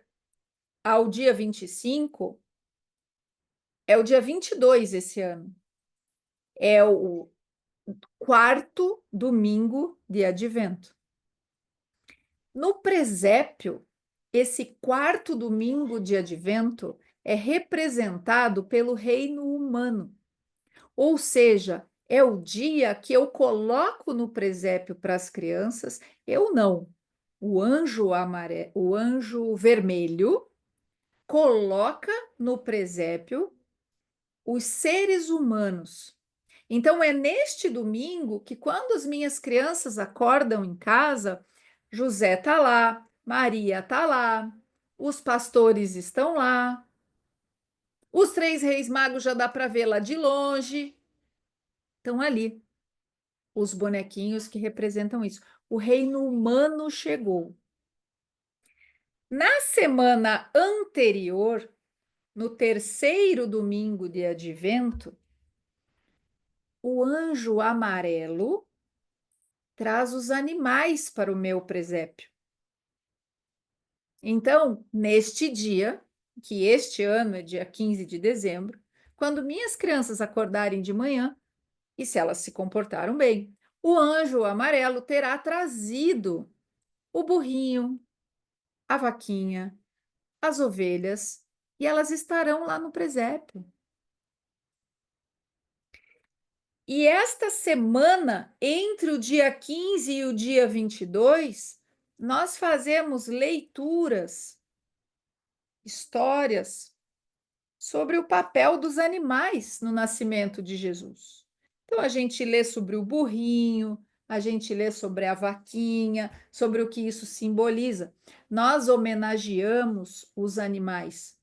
ao dia 25 é o dia 22 esse ano. É o quarto domingo de advento. No presépio, esse quarto domingo de advento é representado pelo reino humano, ou seja, é o dia que eu coloco no presépio para as crianças, eu não. O anjo amarelo, o anjo vermelho coloca no presépio os seres humanos. Então, é neste domingo que, quando as minhas crianças acordam em casa, José está lá, Maria está lá, os pastores estão lá, os 3 reis magos já dá para ver lá de longe, estão ali, os bonequinhos que representam isso. O reino humano chegou. Na semana anterior, no terceiro domingo de advento, o anjo amarelo traz os animais para o meu presépio. Então, neste dia, que este ano é dia 15 de dezembro, quando minhas crianças acordarem de manhã, e se elas se comportaram bem, o anjo amarelo terá trazido o burrinho, a vaquinha, as ovelhas, e elas estarão lá no presépio. E esta semana, entre o dia 15 e o dia 22, nós fazemos leituras, histórias sobre o papel dos animais no nascimento de Jesus. Então, a gente lê sobre o burrinho, a gente lê sobre a vaquinha, sobre o que isso simboliza. Nós homenageamos os animais,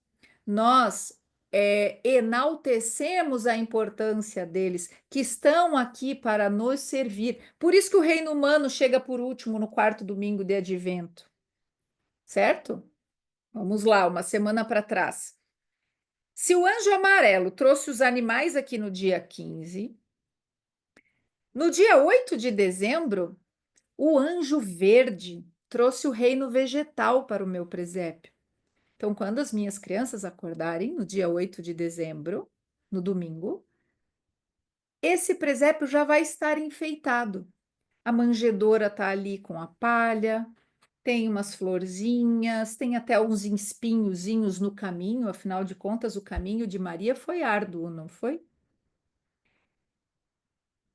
nós enaltecemos a importância deles, que estão aqui para nos servir. Por isso que o reino humano chega por último no quarto domingo de advento, certo? Vamos lá, uma semana para trás. Se o anjo amarelo trouxe os animais aqui no dia 15, no dia 8 de dezembro, o anjo verde trouxe o reino vegetal para o meu presépio. Então, quando as minhas crianças acordarem no dia 8 de dezembro, no domingo, esse presépio já vai estar enfeitado. A manjedoura está ali com a palha, tem umas florzinhas, tem até uns espinhozinhos no caminho, afinal de contas, o caminho de Maria foi árduo, não foi?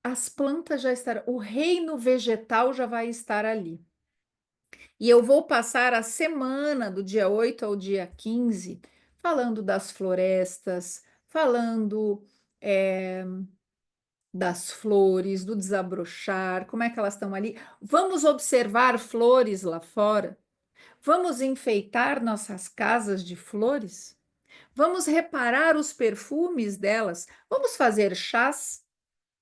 As plantas já estarão, o reino vegetal já vai estar ali. E eu vou passar a semana do dia 8 ao dia 15 falando das florestas, falando das flores, do desabrochar, como é que elas estão ali. Vamos observar flores lá fora? Vamos enfeitar nossas casas de flores? Vamos reparar os perfumes delas? Vamos fazer chás?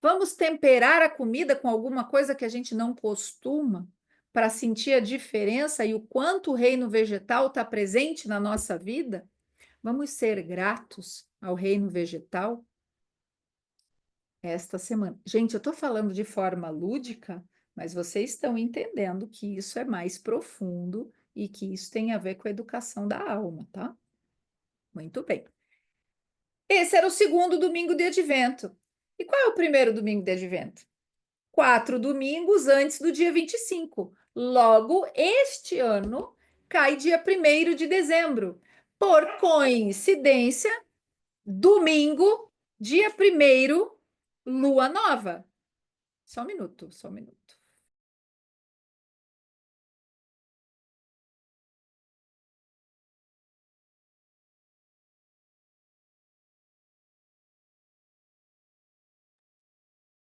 Vamos temperar a comida com alguma coisa que a gente não costuma, para sentir a diferença e o quanto o reino vegetal está presente na nossa vida? Vamos ser gratos ao reino vegetal esta semana. Gente, eu estou falando de forma lúdica, mas vocês estão entendendo que isso é mais profundo e que isso tem a ver com a educação da alma, tá? Muito bem. Esse era o segundo domingo de advento. E qual é o primeiro domingo de advento? 4 domingos antes do dia 25. Logo, este ano cai dia 1º de dezembro. Por coincidência, domingo, dia 1º, lua nova. Só um minuto, só um minuto.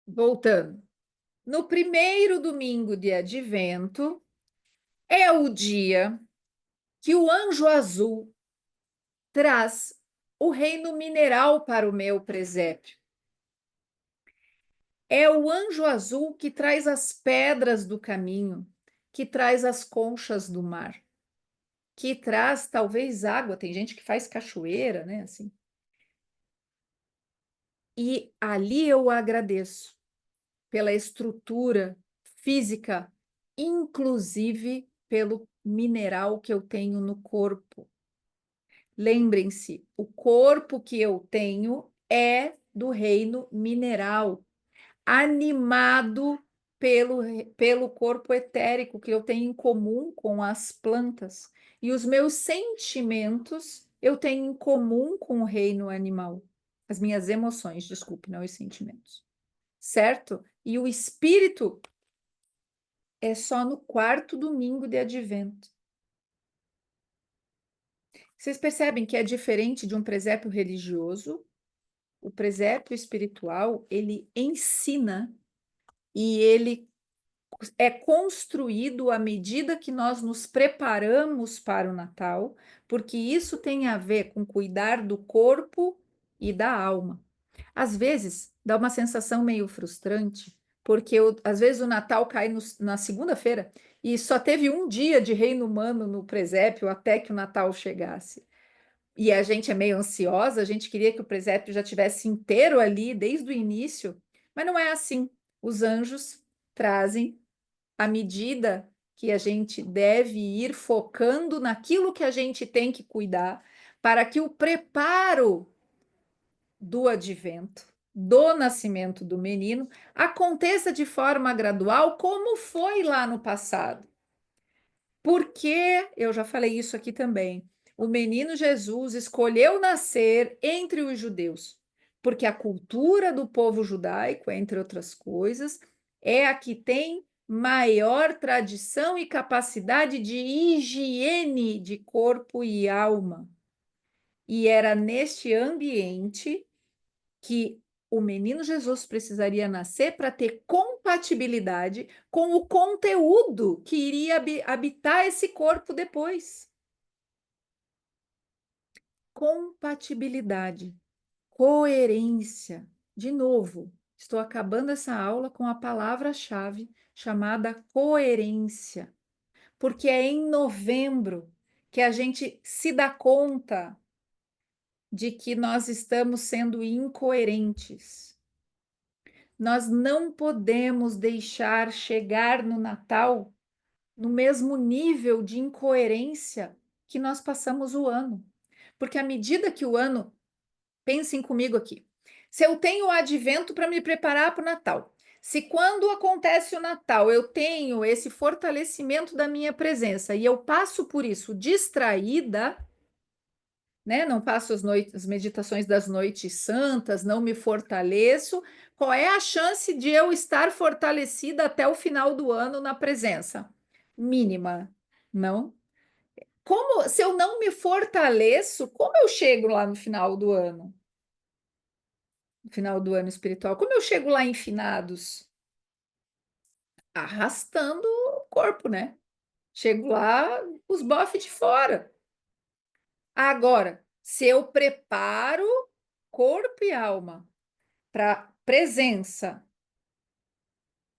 Voltando. No primeiro domingo de advento, é o dia que o anjo azul traz o reino mineral para o meu presépio. É o anjo azul que traz as pedras do caminho, que traz as conchas do mar, que traz talvez água. Tem gente que faz cachoeira, né? Assim. E ali eu agradeço pela estrutura física, inclusive pelo mineral que eu tenho no corpo. Lembrem-se, o corpo que eu tenho é do reino mineral, animado pelo corpo etérico que eu tenho em comum com as plantas. E os meus sentimentos eu tenho em comum com o reino animal. As minhas emoções, desculpe, não os sentimentos. Certo? E o espírito é só no quarto domingo de advento. Vocês percebem que é diferente de um presépio religioso? O presépio espiritual, ele ensina e ele é construído à medida que nós nos preparamos para o Natal, porque isso tem a ver com cuidar do corpo e da alma. Às vezes, dá uma sensação meio frustrante, porque às vezes o Natal cai na segunda-feira e só teve um dia de reino humano no presépio até que o Natal chegasse. E a gente é meio ansiosa, a gente queria que o presépio já tivesse inteiro ali desde o início, mas não é assim. Os anjos trazem à medida que a gente deve ir focando naquilo que a gente tem que cuidar, para que o preparo do advento, do nascimento do menino, aconteça de forma gradual, como foi lá no passado. Porque, eu já falei isso aqui também, o menino Jesus escolheu nascer entre os judeus, porque a cultura do povo judaico, entre outras coisas, é a que tem maior tradição e capacidade de higiene de corpo e alma. E era neste ambiente que o menino Jesus precisaria nascer para ter compatibilidade com o conteúdo que iria habitar esse corpo depois. Compatibilidade, coerência. De novo, estou acabando essa aula com a palavra-chave chamada coerência, porque é em novembro que a gente se dá conta de que nós estamos sendo incoerentes. Nós não podemos deixar chegar no Natal no mesmo nível de incoerência que nós passamos o ano. Porque à medida que o ano, pensem comigo aqui, se eu tenho o advento para me preparar para o Natal, se quando acontece o Natal eu tenho esse fortalecimento da minha presença e eu passo por isso distraída, né? Não faço as meditações das noites santas, não me fortaleço. Qual é a chance de eu estar fortalecida até o final do ano na presença? Mínima, não? Como se eu não me fortaleço, como eu chego lá no final do ano? No final do ano espiritual, como eu chego lá em finados? Arrastando o corpo, né? Chego lá, os bofes de fora. Agora, se eu preparo corpo e alma para presença,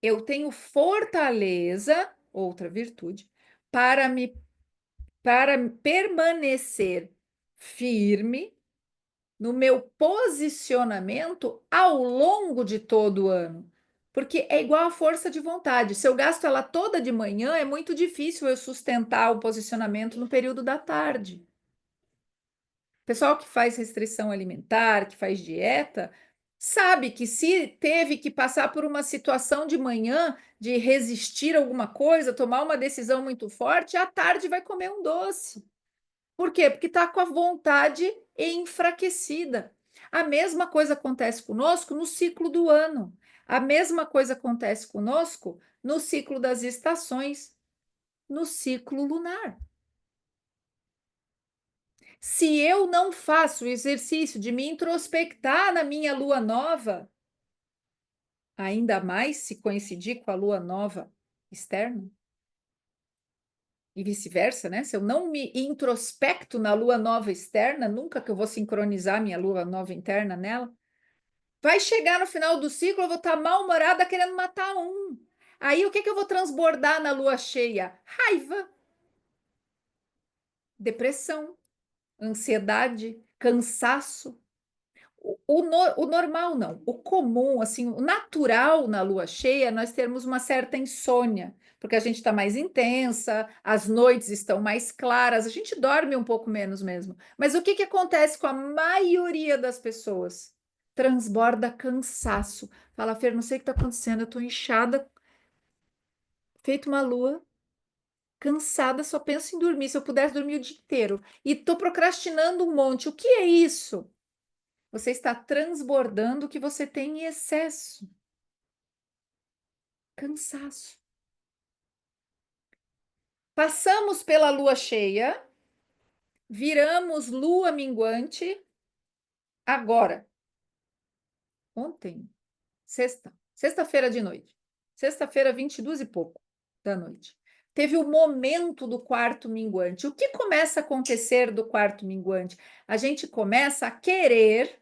eu tenho fortaleza, outra virtude, para me para permanecer firme no meu posicionamento ao longo de todo o ano. Porque é igual a força de vontade. Se eu gasto ela toda de manhã, é muito difícil eu sustentar o posicionamento no período da tarde. Pessoal que faz restrição alimentar, que faz dieta, Sabe que se teve que passar por uma situação de manhã, de resistir a alguma coisa, tomar uma decisão muito forte, à tarde vai comer um doce. Por quê? Porque está com a vontade enfraquecida. A mesma coisa acontece conosco no ciclo do ano. A mesma coisa acontece conosco no ciclo das estações, no ciclo lunar. Se eu não faço o exercício de me introspectar na minha lua nova, ainda mais se coincidir com a lua nova externa, e vice-versa, né? Se eu não me introspecto na lua nova externa, nunca que eu vou sincronizar minha lua nova interna nela, vai chegar no final do ciclo, eu vou estar mal-humorada querendo matar um. Aí o que que eu vou transbordar na lua cheia? Raiva, depressão, ansiedade, cansaço. O normal não, o comum, assim, o natural na lua cheia, nós termos uma certa insônia, porque a gente está mais intensa, as noites estão mais claras, a gente dorme um pouco menos mesmo. Mas o que que acontece com a maioria das pessoas? Transborda cansaço. Fala, Fer, não sei o que está acontecendo, eu estou inchada, feito uma lua, cansada, só penso em dormir. Se eu pudesse dormir o dia inteiro. E estou procrastinando um monte. O que é isso? Você está transbordando o que você tem em excesso. Cansaço. Passamos pela lua cheia, viramos lua minguante agora. Ontem, sexta-feira de noite. Sexta-feira, 22 e pouco da noite. Teve o momento do quarto minguante. O que começa a acontecer do quarto minguante? A gente começa a querer,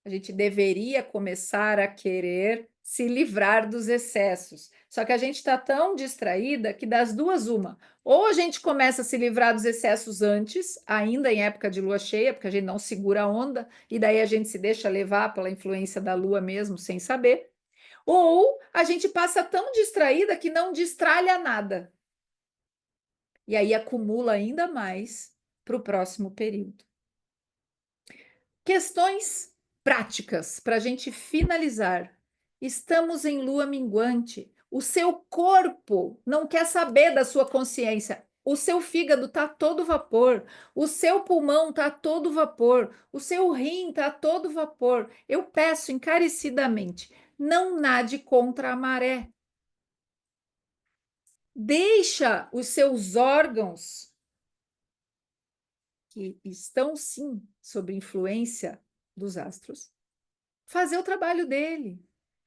a gente deveria começar a querer se livrar dos excessos. Só que a gente está tão distraída que das duas, uma. Ou a gente começa a se livrar dos excessos antes, ainda em época de lua cheia, porque a gente não segura a onda, e daí a gente se deixa levar pela influência da lua mesmo, sem saber. Ou a gente passa tão distraída que não distralha nada. E aí acumula ainda mais para o próximo período. Questões práticas para a gente finalizar. Estamos em lua minguante. O seu corpo não quer saber da sua consciência. O seu fígado está todo vapor. O seu pulmão está todo vapor. O seu rim está todo vapor. Eu peço encarecidamente, não nade contra a maré. Deixa os seus órgãos, que estão sim sob influência dos astros, fazer o trabalho dele.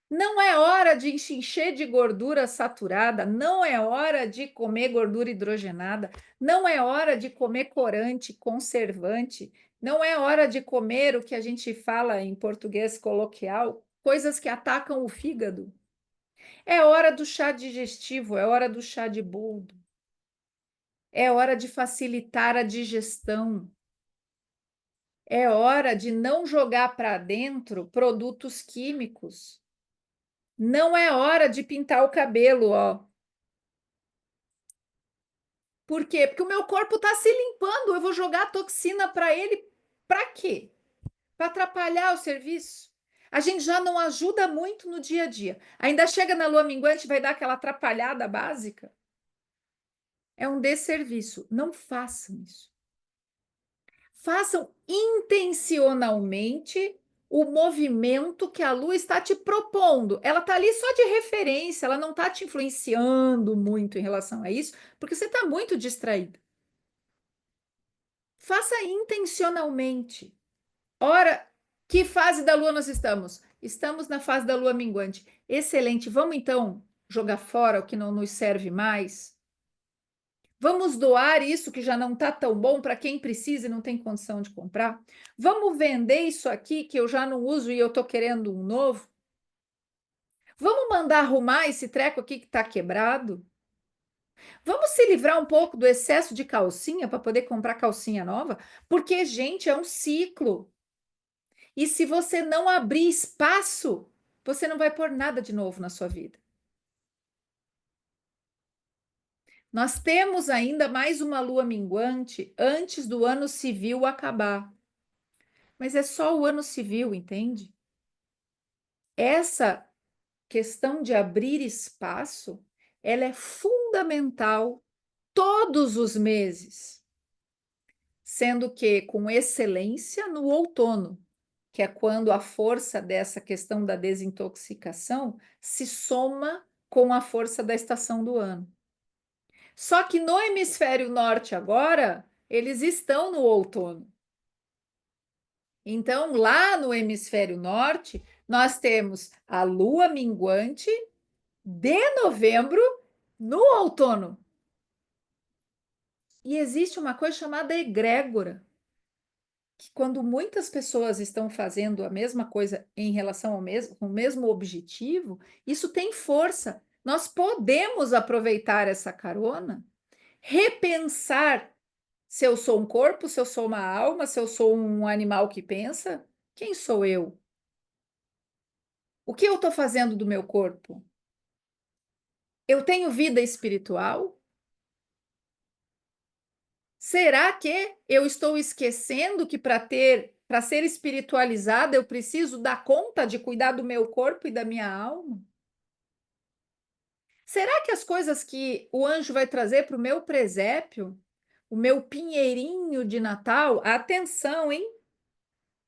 Não é hora de encher de gordura saturada, não é hora de comer gordura hidrogenada, não é hora de comer corante, conservante, não é hora de comer o que a gente fala em português coloquial, coisas que atacam o fígado. É hora do chá digestivo, é hora do chá de boldo, é hora de facilitar a digestão. É hora de não jogar para dentro produtos químicos. Não é hora de pintar o cabelo, ó. Por quê? Porque o meu corpo está se limpando. Eu vou jogar toxina para ele. Para quê? Para atrapalhar o serviço. A gente já não ajuda muito no dia a dia. Ainda chega na lua minguante e vai dar aquela atrapalhada básica. É um desserviço. Não façam isso. Façam intencionalmente o movimento que a lua está te propondo. Ela está ali só de referência, ela não está te influenciando muito em relação a isso, porque você está muito distraído. Faça intencionalmente. Ora, que fase da lua nós estamos? Estamos na fase da lua minguante. Excelente. Vamos então jogar fora o que não nos serve mais? Vamos doar isso que já não está tão bom para quem precisa e não tem condição de comprar? Vamos vender isso aqui que eu já não uso e eu estou querendo um novo? Vamos mandar arrumar esse treco aqui que está quebrado? Vamos se livrar um pouco do excesso de calcinha para poder comprar calcinha nova? Porque, gente, é um ciclo. E se você não abrir espaço, você não vai pôr nada de novo na sua vida. Nós temos ainda mais uma lua minguante antes do ano civil acabar. Mas é só o ano civil, entende? essa questão de abrir espaço, ela é fundamental todos os meses, sendo que com excelência no outono, que é quando a força dessa questão da desintoxicação se soma com a força da estação do ano. Só que no hemisfério norte agora, eles estão no outono. Então, lá no hemisfério norte, nós temos a lua minguante de novembro no outono. E existe uma coisa chamada egrégora, que quando muitas pessoas estão fazendo a mesma coisa em relação ao mesmo, com o mesmo objetivo, isso tem força. Nós podemos aproveitar essa carona, repensar se eu sou um corpo, se eu sou uma alma, se eu sou um animal que pensa, quem sou eu? O que eu estou fazendo do meu corpo? Eu tenho vida espiritual? Será que eu estou esquecendo que para ser espiritualizada, eu preciso dar conta de cuidar do meu corpo e da minha alma? Será que as coisas que o anjo vai trazer para o meu presépio, o meu pinheirinho de Natal, atenção, hein?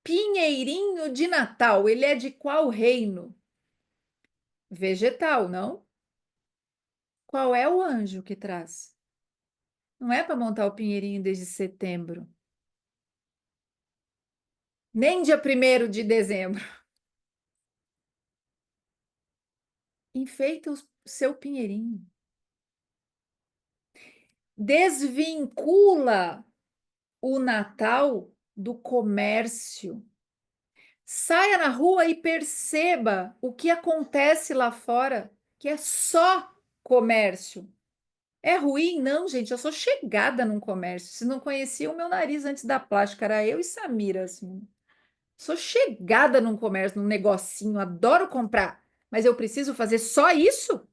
Pinheirinho de Natal, ele é de qual reino? Vegetal, não? Qual é o anjo que traz? Não é para montar o pinheirinho desde setembro, nem dia 1º de dezembro. Enfeita o seu pinheirinho. Desvincula o Natal do comércio. Saia na rua e perceba o que acontece lá fora, que é só comércio. É ruim? Não, gente. Eu sou chegada num comércio. Se não conhecia o meu nariz antes da plástica, era eu e Samira, assim. Sou chegada num comércio, num negocinho, adoro comprar. Mas eu preciso fazer só isso?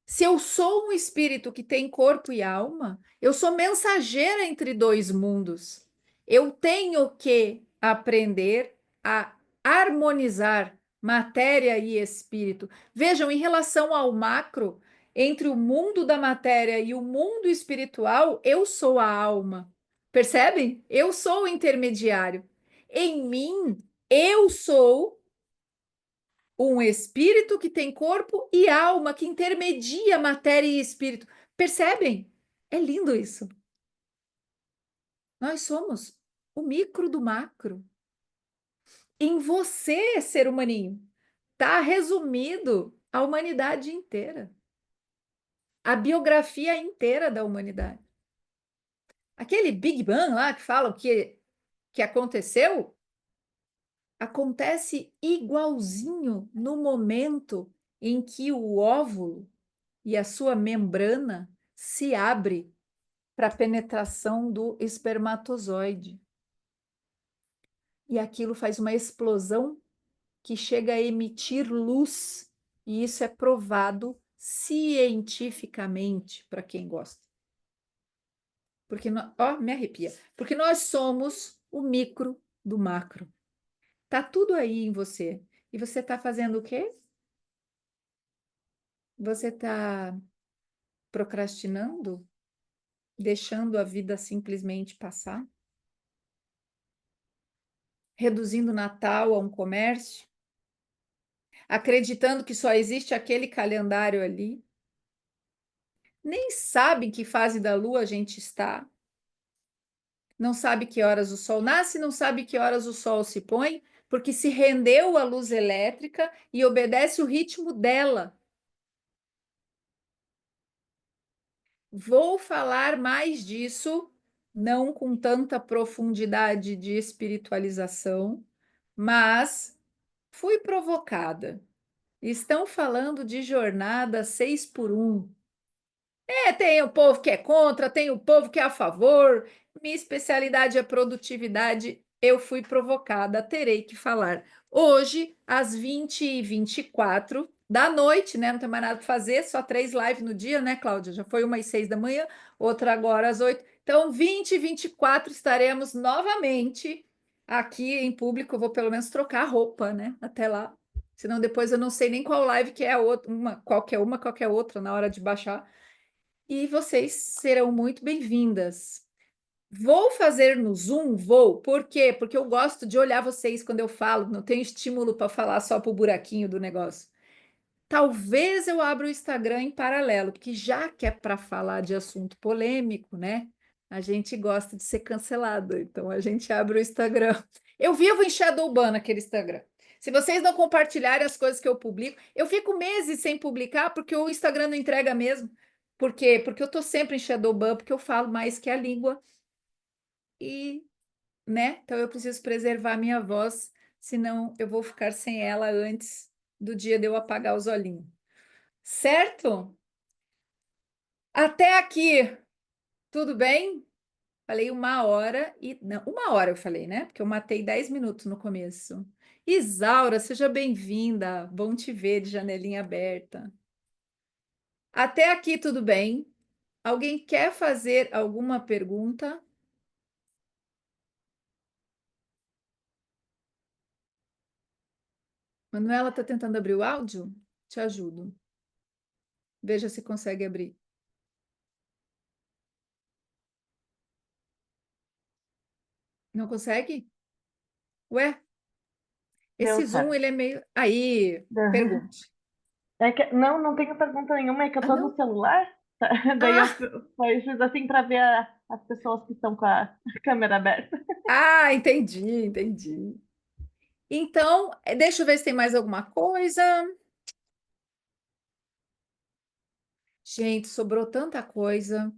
Se eu sou um espírito que tem corpo e alma, eu sou mensageira entre dois mundos. Eu tenho que aprender a harmonizar matéria e espírito. Vejam, em relação ao macro, entre o mundo da matéria e o mundo espiritual, eu sou a alma. Percebem? Eu sou o intermediário. Em mim, eu sou um espírito que tem corpo e alma, que intermedia matéria e espírito. Percebem? É lindo isso. Nós somos o micro do macro. Em você, ser humaninho, está resumido a humanidade inteira, a biografia inteira da humanidade. Aquele Big Bang lá que falam que aconteceu, acontece igualzinho no momento em que o óvulo e a sua membrana se abre para a penetração do espermatozoide. E aquilo faz uma explosão que chega a emitir luz, e isso é provado cientificamente para quem gosta. Porque, ó, me arrepia. Porque nós somos o micro do macro. Tá tudo aí em você. E você está fazendo o quê? Você está procrastinando? Deixando a vida simplesmente passar? Reduzindo o Natal a um comércio? Acreditando que só existe aquele calendário ali? Nem sabe em que fase da lua a gente está. Não sabe que horas o sol nasce, não sabe que horas o sol se põe, porque se rendeu à luz elétrica e obedece o ritmo dela. Vou falar mais disso, não com tanta profundidade de espiritualização, mas fui provocada. Estão falando de jornada 6x1. Tem o povo que é contra, tem o povo que é a favor. Minha especialidade é produtividade. Eu fui provocada, terei que falar. Hoje, às 20h24 da noite, né? Não tem mais nada para fazer, só 3 lives no dia, né, Cláudia? Já foi uma às 6 da manhã, outra agora às 8. Então, 20h24 estaremos novamente Aqui em público eu vou pelo menos trocar a roupa, né? Até lá. Senão depois eu não sei nem qual live que é a outra, uma, qual que é a outra na hora de baixar. E vocês serão muito bem-vindas. Vou fazer no Zoom? Vou. Por quê? Porque eu gosto de olhar vocês quando eu falo, não tenho estímulo para falar só para o buraquinho do negócio. Talvez eu abra o Instagram em paralelo, porque já que é para falar de assunto polêmico, né? A gente gosta de ser cancelado, então a gente abre o Instagram. Eu vivo em Shadowban naquele Instagram. Se vocês não compartilharem as coisas que eu publico, eu fico meses sem publicar porque o Instagram não entrega mesmo. Por quê? Porque eu tô sempre em Shadowban, porque eu falo mais que a língua e, né? Então eu preciso preservar a minha voz, senão eu vou ficar sem ela antes do dia de eu apagar os olhinhos. Certo? Até aqui, tudo bem? Falei 1 hora e. Não, 1 hora eu falei, né? Porque eu matei 10 minutos no começo. Isaura, seja bem-vinda. Bom te ver de janelinha aberta. Até aqui, tudo bem? Alguém quer fazer alguma pergunta? Manuela está tentando abrir o áudio? Te ajudo. Veja se consegue abrir. Não consegue? Ué, Deu esse Zoom, ele certo. é meio. Aí, Deu. pergunte. Não tenho pergunta nenhuma, é que eu Ah, tô no não? celular. Daí eu Ah! fiz assim pra ver as pessoas que estão com a câmera aberta. Ah, entendi, entendi. Então, deixa eu ver se tem mais alguma coisa. Gente, sobrou tanta coisa.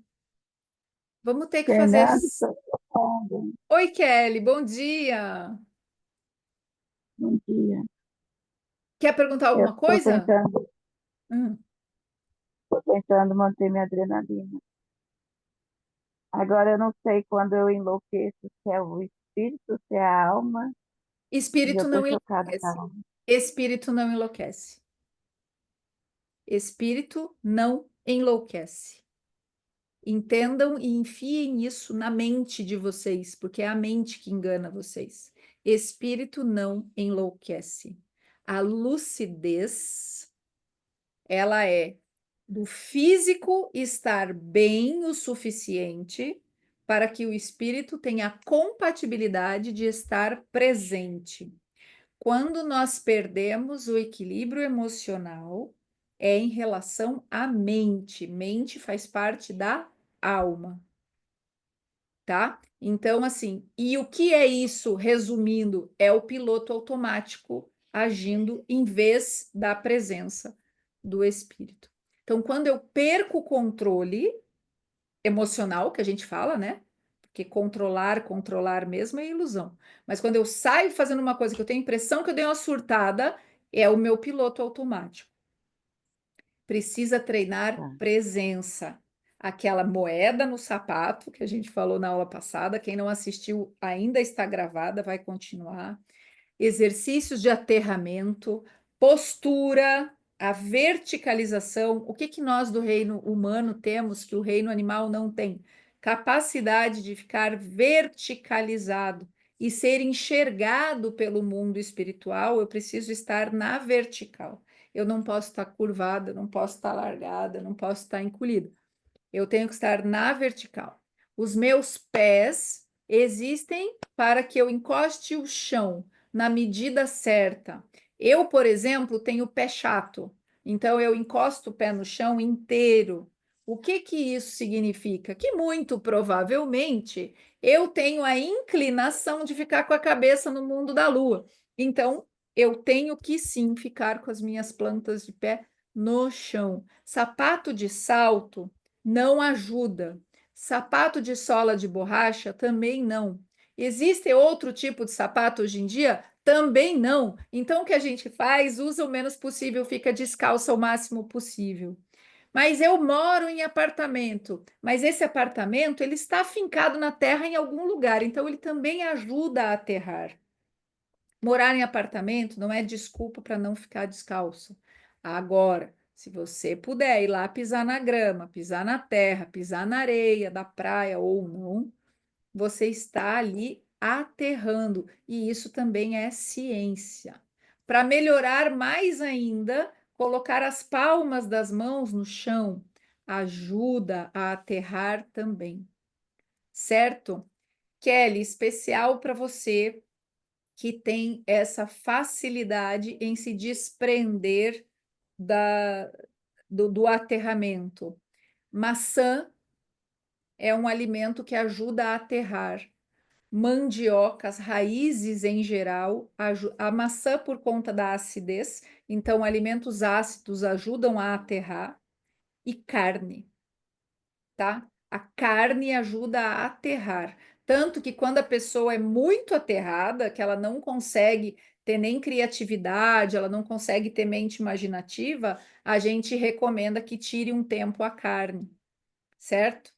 Vamos ter que Tem fazer. nada, estou ocupado. Oi, Kelly, bom dia. Bom dia. Quer perguntar Eu alguma coisa? Hum. estou tentando manter minha adrenalina. Agora eu não sei quando eu enlouqueço, se é o espírito, se é a alma, e eu Espírito estou não chocada com a enlouquece. alma. Espírito não enlouquece. Espírito não enlouquece. Entendam e enfiem isso na mente de vocês, porque é a mente que engana vocês. Espírito não enlouquece. A lucidez, ela é do físico estar bem o suficiente para que o espírito tenha a compatibilidade de estar presente. Quando nós perdemos o equilíbrio emocional, é em relação à mente. Mente faz parte da alma, tá? Então, assim, e o que é isso, resumindo? É o piloto automático agindo em vez da presença do espírito. Então, quando eu perco o controle emocional, que a gente fala, né? Porque controlar mesmo é ilusão. Mas quando eu saio fazendo uma coisa que eu tenho a impressão que eu dei uma surtada, é o meu piloto automático. Precisa treinar Tá. presença. Aquela moeda no sapato que a gente falou na aula passada, quem não assistiu ainda está gravada, vai continuar. Exercícios de aterramento, postura, a verticalização. O que que nós do reino humano temos que o reino animal não tem? Capacidade de ficar verticalizado e ser enxergado pelo mundo espiritual. Eu preciso estar na vertical. Eu não posso estar curvada, não posso estar largada, não posso estar encolhida. Eu tenho que estar na vertical. Os meus pés existem para que eu encoste o chão na medida certa. Eu, por exemplo, tenho pé chato, então eu encosto o pé no chão inteiro. O que que isso significa? Que muito provavelmente eu tenho a inclinação de ficar com a cabeça no mundo da lua. Então, eu tenho que sim ficar com as minhas plantas de pé no chão. Sapato de salto não ajuda. Sapato de sola de borracha também não. Existe outro tipo de sapato hoje em dia? Também não. Então, o que a gente faz? Usa o menos possível, fica descalça o máximo possível. Mas eu moro em apartamento, mas esse apartamento ele está fincado na terra em algum lugar, então ele também ajuda a aterrar. Morar em apartamento não é desculpa para não ficar descalço. Agora, se você puder ir lá pisar na grama, pisar na terra, pisar na areia da praia ou não, você está ali aterrando, e isso também é ciência. Para melhorar mais ainda, colocar as palmas das mãos no chão ajuda a aterrar também, certo? Kelly, especial para você que tem essa facilidade em se desprender do aterramento. Maçã é um alimento que ajuda a aterrar. Mandioca, as raízes em geral, a maçã por conta da acidez, então alimentos ácidos ajudam a aterrar, e carne, tá? A carne ajuda a aterrar. Tanto que quando a pessoa é muito aterrada, que ela não consegue ter nem criatividade, ela não consegue ter mente imaginativa, a gente recomenda que tire um tempo a carne, certo?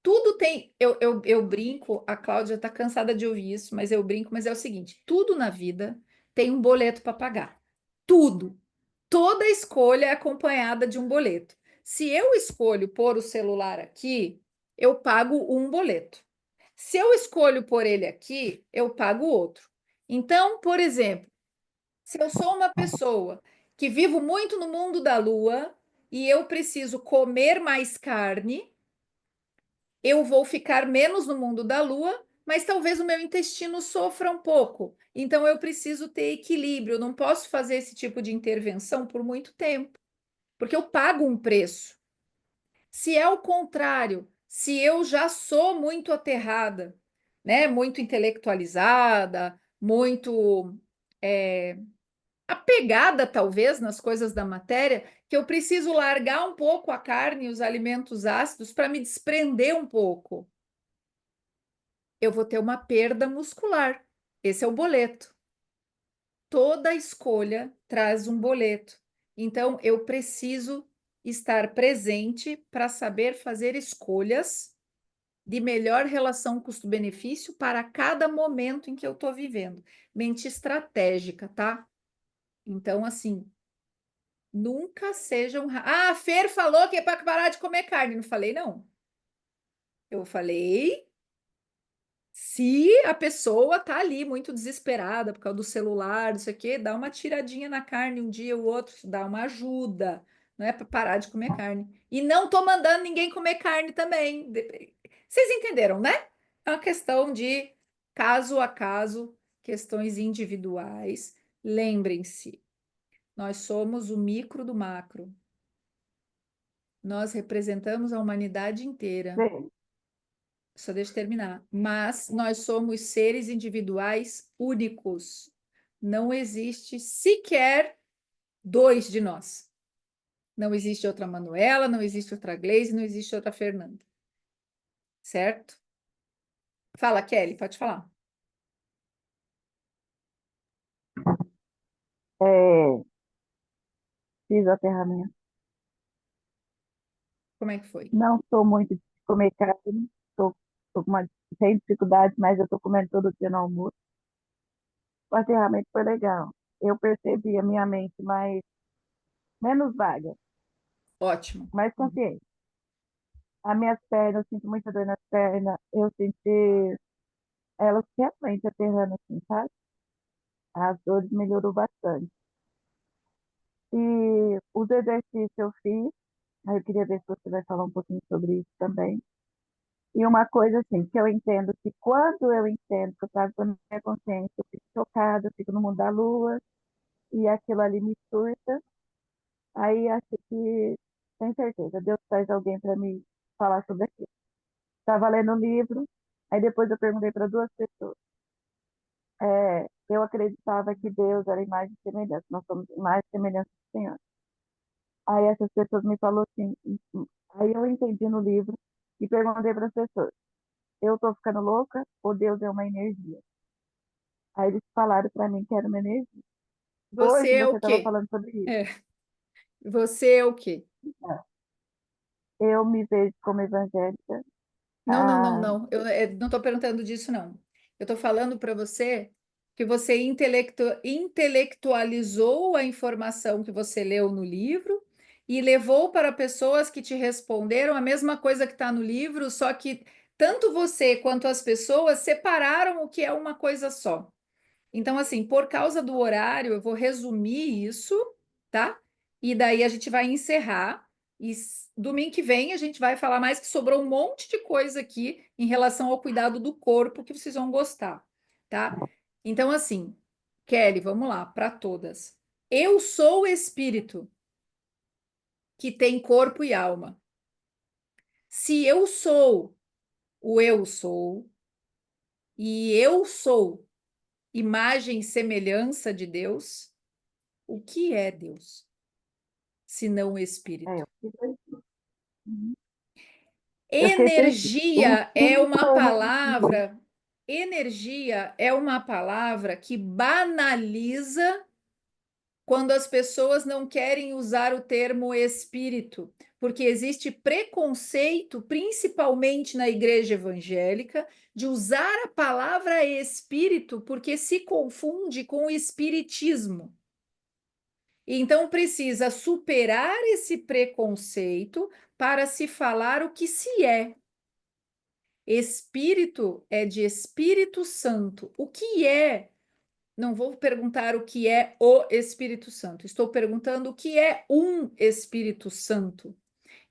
Tudo tem. Eu brinco, a Cláudia está cansada de ouvir isso, mas eu brinco, mas é o seguinte: tudo na vida tem um boleto para pagar. Tudo. Toda escolha é acompanhada de um boleto. Se eu escolho pôr o celular aqui, eu pago um boleto. Se eu escolho pôr ele aqui, eu pago outro. Então, por exemplo, se eu sou uma pessoa que vivo muito no mundo da lua e eu preciso comer mais carne, eu vou ficar menos no mundo da lua, mas talvez o meu intestino sofra um pouco. Então eu preciso ter equilíbrio, eu não posso fazer esse tipo de intervenção por muito tempo, porque eu pago um preço. Se é o contrário, se eu já sou muito aterrada, né, muito intelectualizada, muito apegada talvez nas coisas da matéria, que eu preciso largar um pouco a carne e os alimentos ácidos para me desprender um pouco, eu vou ter uma perda muscular. Esse é o boleto. Toda escolha traz um boleto. Então, eu preciso estar presente para saber fazer escolhas de melhor relação custo-benefício para cada momento em que eu estou vivendo. Mente estratégica, tá? Então, assim, nunca sejam. Ah, a Fer falou que é para parar de comer carne. Não falei, não. Eu falei se a pessoa tá ali muito desesperada por causa do celular, não sei o quê, dá uma tiradinha na carne um dia ou outro, dá uma ajuda, não é para parar de comer carne. E não tô mandando ninguém comer carne também. Vocês entenderam, né? É uma questão de caso a caso, questões individuais. Lembrem-se, nós somos o micro do macro. Nós representamos a humanidade inteira. Sim. Só deixa eu terminar. Mas nós somos seres individuais únicos. Não existe sequer dois de nós. Não existe outra Manuela, não existe outra Gleise, não existe outra Fernanda. Certo? Fala, Kelly, pode falar. É, fiz o aterramento. Como é que foi? Não sou muito de comer carne, tô, tô com uma, sem dificuldade, mas eu tô comendo todo dia no almoço. O aterramento foi legal. Eu percebi a minha mente menos vaga, Ótimo. mais consciente. As minhas pernas, eu sinto muita dor nas pernas, eu senti elas realmente aterrando assim, sabe? As dores melhorou bastante. E os exercícios eu fiz, aí eu queria ver se você vai falar um pouquinho sobre isso também. E uma coisa assim, que eu entendo que quando eu entendo que eu trago para minha consciência, eu fico chocada, eu fico no mundo da lua, e aquilo ali me surta, aí acho que, sem certeza, Deus traz alguém para me falar sobre aquilo. Estava lendo um livro, aí depois eu perguntei para duas pessoas. Eu acreditava que Deus era imagem e semelhança, nós somos imagem e semelhança do Senhor. Aí essas pessoas me falaram assim, aí eu entendi no livro e perguntei para as pessoas, eu estou ficando louca ou Deus é uma energia? Aí eles falaram para mim que era uma energia. Você Hoje é você o estava quê? falando sobre isso. É. Você é o quê? Eu me vejo como evangélica. Não, não, não, Ah, não. Eu não estou perguntando disso, não. Eu estou falando para você que você intelectualizou a informação que você leu no livro e levou para pessoas que te responderam a mesma coisa que está no livro, só que tanto você quanto as pessoas separaram o que é uma coisa só. Então, assim, por causa do horário, eu vou resumir isso, tá? E daí a gente vai encerrar. E domingo que vem a gente vai falar mais, que sobrou um monte de coisa aqui em relação ao cuidado do corpo que vocês vão gostar, tá? Então, assim, Kelly, vamos lá, para todas. Eu sou o espírito que tem corpo e alma. Se eu sou o eu sou, e eu sou imagem e semelhança de Deus, o que é Deus, se não o espírito? Eu fiz isso. Uhum. Eu fiquei Energia é uma energia. palavra, energia é uma palavra que banaliza quando as pessoas não querem usar o termo espírito, porque existe preconceito, principalmente na igreja evangélica, de usar a palavra espírito porque se confunde com o espiritismo. Então precisa superar esse preconceito para se falar o que se é. Espírito é de Espírito Santo. O que é? Não vou perguntar o que é o Espírito Santo. Estou perguntando o que é um Espírito Santo.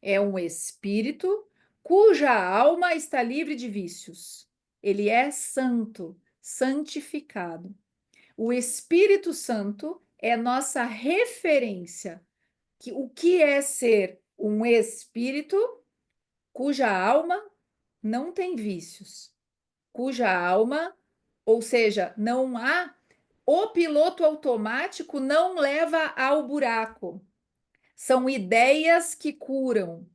É um espírito cuja alma está livre de vícios. Ele é santo, santificado. O Espírito Santo é nossa referência. O que é ser um espírito cuja alma não tem vícios, cuja alma, ou seja, não há, o piloto automático não leva ao buraco. São ideias que curam.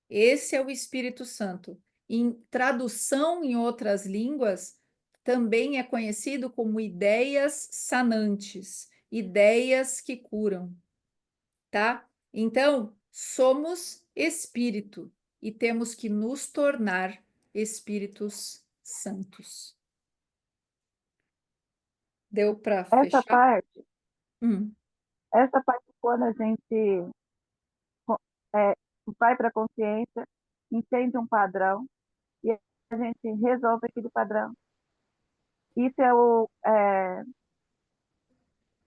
Esse é o Espírito Santo. Em tradução em outras línguas, também é conhecido como ideias sanantes, ideias que curam, tá? Então, somos espírito e temos que nos tornar espíritos santos. Deu para Essa fechar? parte, Hum. essa parte quando a gente é, vai para a consciência, entende um padrão e a gente resolve aquele padrão. Isso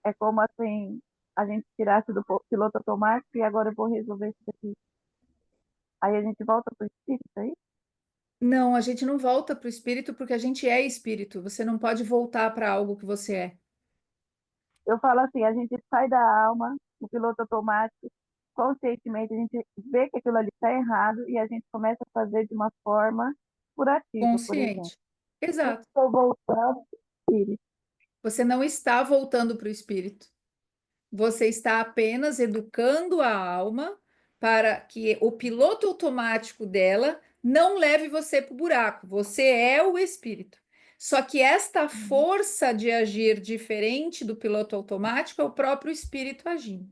é como assim, a gente tirasse do piloto automático e agora eu vou resolver isso aqui. Aí a gente volta para o espírito aí. Não, a gente não volta para o espírito porque a gente é espírito. Você não pode voltar para algo que você é. Eu falo assim, a gente sai da alma, do piloto automático, conscientemente a gente vê que aquilo ali está errado e a gente começa a fazer de uma forma curativa, por exemplo. Consciente. Eu Exato. estou voltando para o espírito. Você não está voltando para o espírito. Você está apenas educando a alma para que o piloto automático dela não leve você para o buraco. Você é o espírito. Só que esta força de agir diferente do piloto automático é o próprio espírito agindo.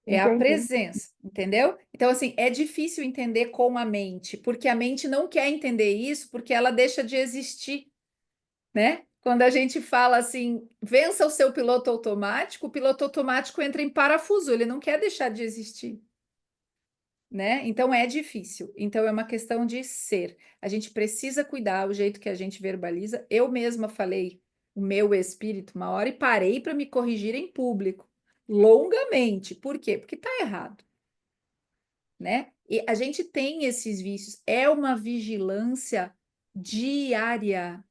É a Entendi. presença, entendeu? Então, assim, é difícil entender com a mente, porque a mente não quer entender isso, porque ela deixa de existir, né? Quando a gente fala assim, vença o seu piloto automático, o piloto automático entra em parafuso, ele não quer deixar de existir, né? Então é difícil. Então é uma questão de ser. A gente precisa cuidar o jeito que a gente verbaliza. Eu mesma falei o meu espírito uma hora e parei para me corrigir em público, longamente. Por quê? Porque está errado, né? E a gente tem esses vícios. É uma vigilância diária.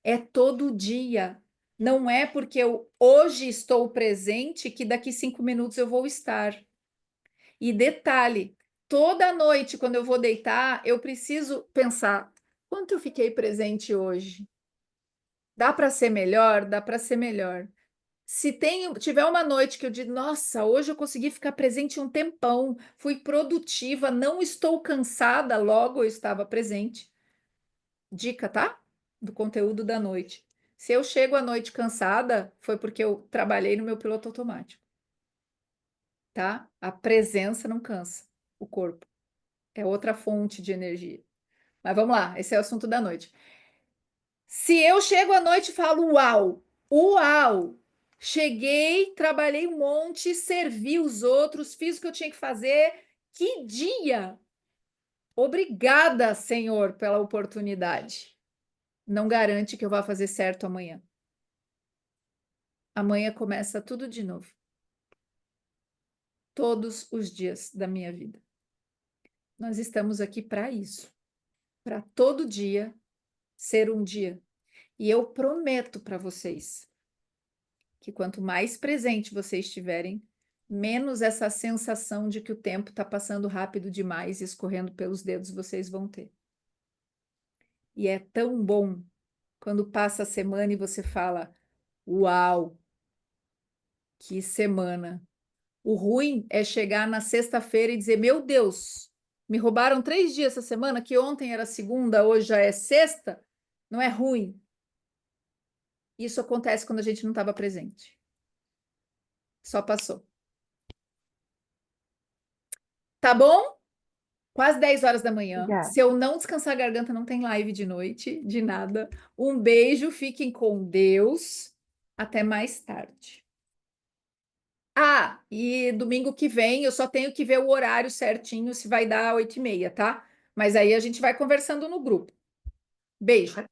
É todo dia. Não é porque eu hoje estou presente que daqui 5 minutos eu vou estar. E detalhe, toda noite, quando eu vou deitar, eu preciso pensar: quanto eu fiquei presente hoje? Dá para ser melhor? Dá para ser melhor. Se tiver uma noite que eu digo, nossa, hoje eu consegui ficar presente um tempão, fui produtiva, não estou cansada, logo eu estava presente. Dica, tá? Do conteúdo da noite. Se eu chego à noite cansada, foi porque eu trabalhei no meu piloto automático, tá? A presença não cansa o corpo. É outra fonte de energia. Mas vamos lá, esse é o assunto da noite. Se eu chego à noite e falo, uau, uau, cheguei, trabalhei um monte, servi os outros, fiz o que eu tinha que fazer, que dia! Obrigada, Senhor, pela oportunidade. Não garante que eu vá fazer certo amanhã. Amanhã começa tudo de novo. Todos os dias da minha vida. Nós estamos aqui para isso. Para todo dia ser um dia. E eu prometo para vocês que quanto mais presente vocês estiverem, menos essa sensação de que o tempo está passando rápido demais e escorrendo pelos dedos vocês vão ter. E é tão bom quando passa a semana e você fala: uau, que semana! O ruim é chegar na sexta-feira e dizer: meu Deus, me roubaram 3 dias essa semana, que ontem era segunda, hoje já é sexta. Não é ruim. Isso acontece quando a gente não estava presente. Só passou. Tá bom? Quase 10 horas da manhã. Obrigada. Se eu não descansar a garganta, não tem live de noite, de nada. Um beijo, fiquem com Deus. Até mais tarde. Ah, e domingo que vem eu só tenho que ver o horário certinho, se vai dar 8h30, tá? Mas aí a gente vai conversando no grupo. Beijo.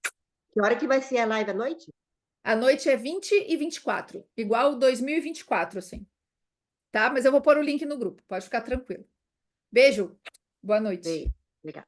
Que hora que vai ser a live à noite? A noite é 20 e 24, igual 2024, assim. Tá? Mas eu vou pôr o link no grupo, pode ficar tranquilo. Beijo, boa noite. Bem, legal.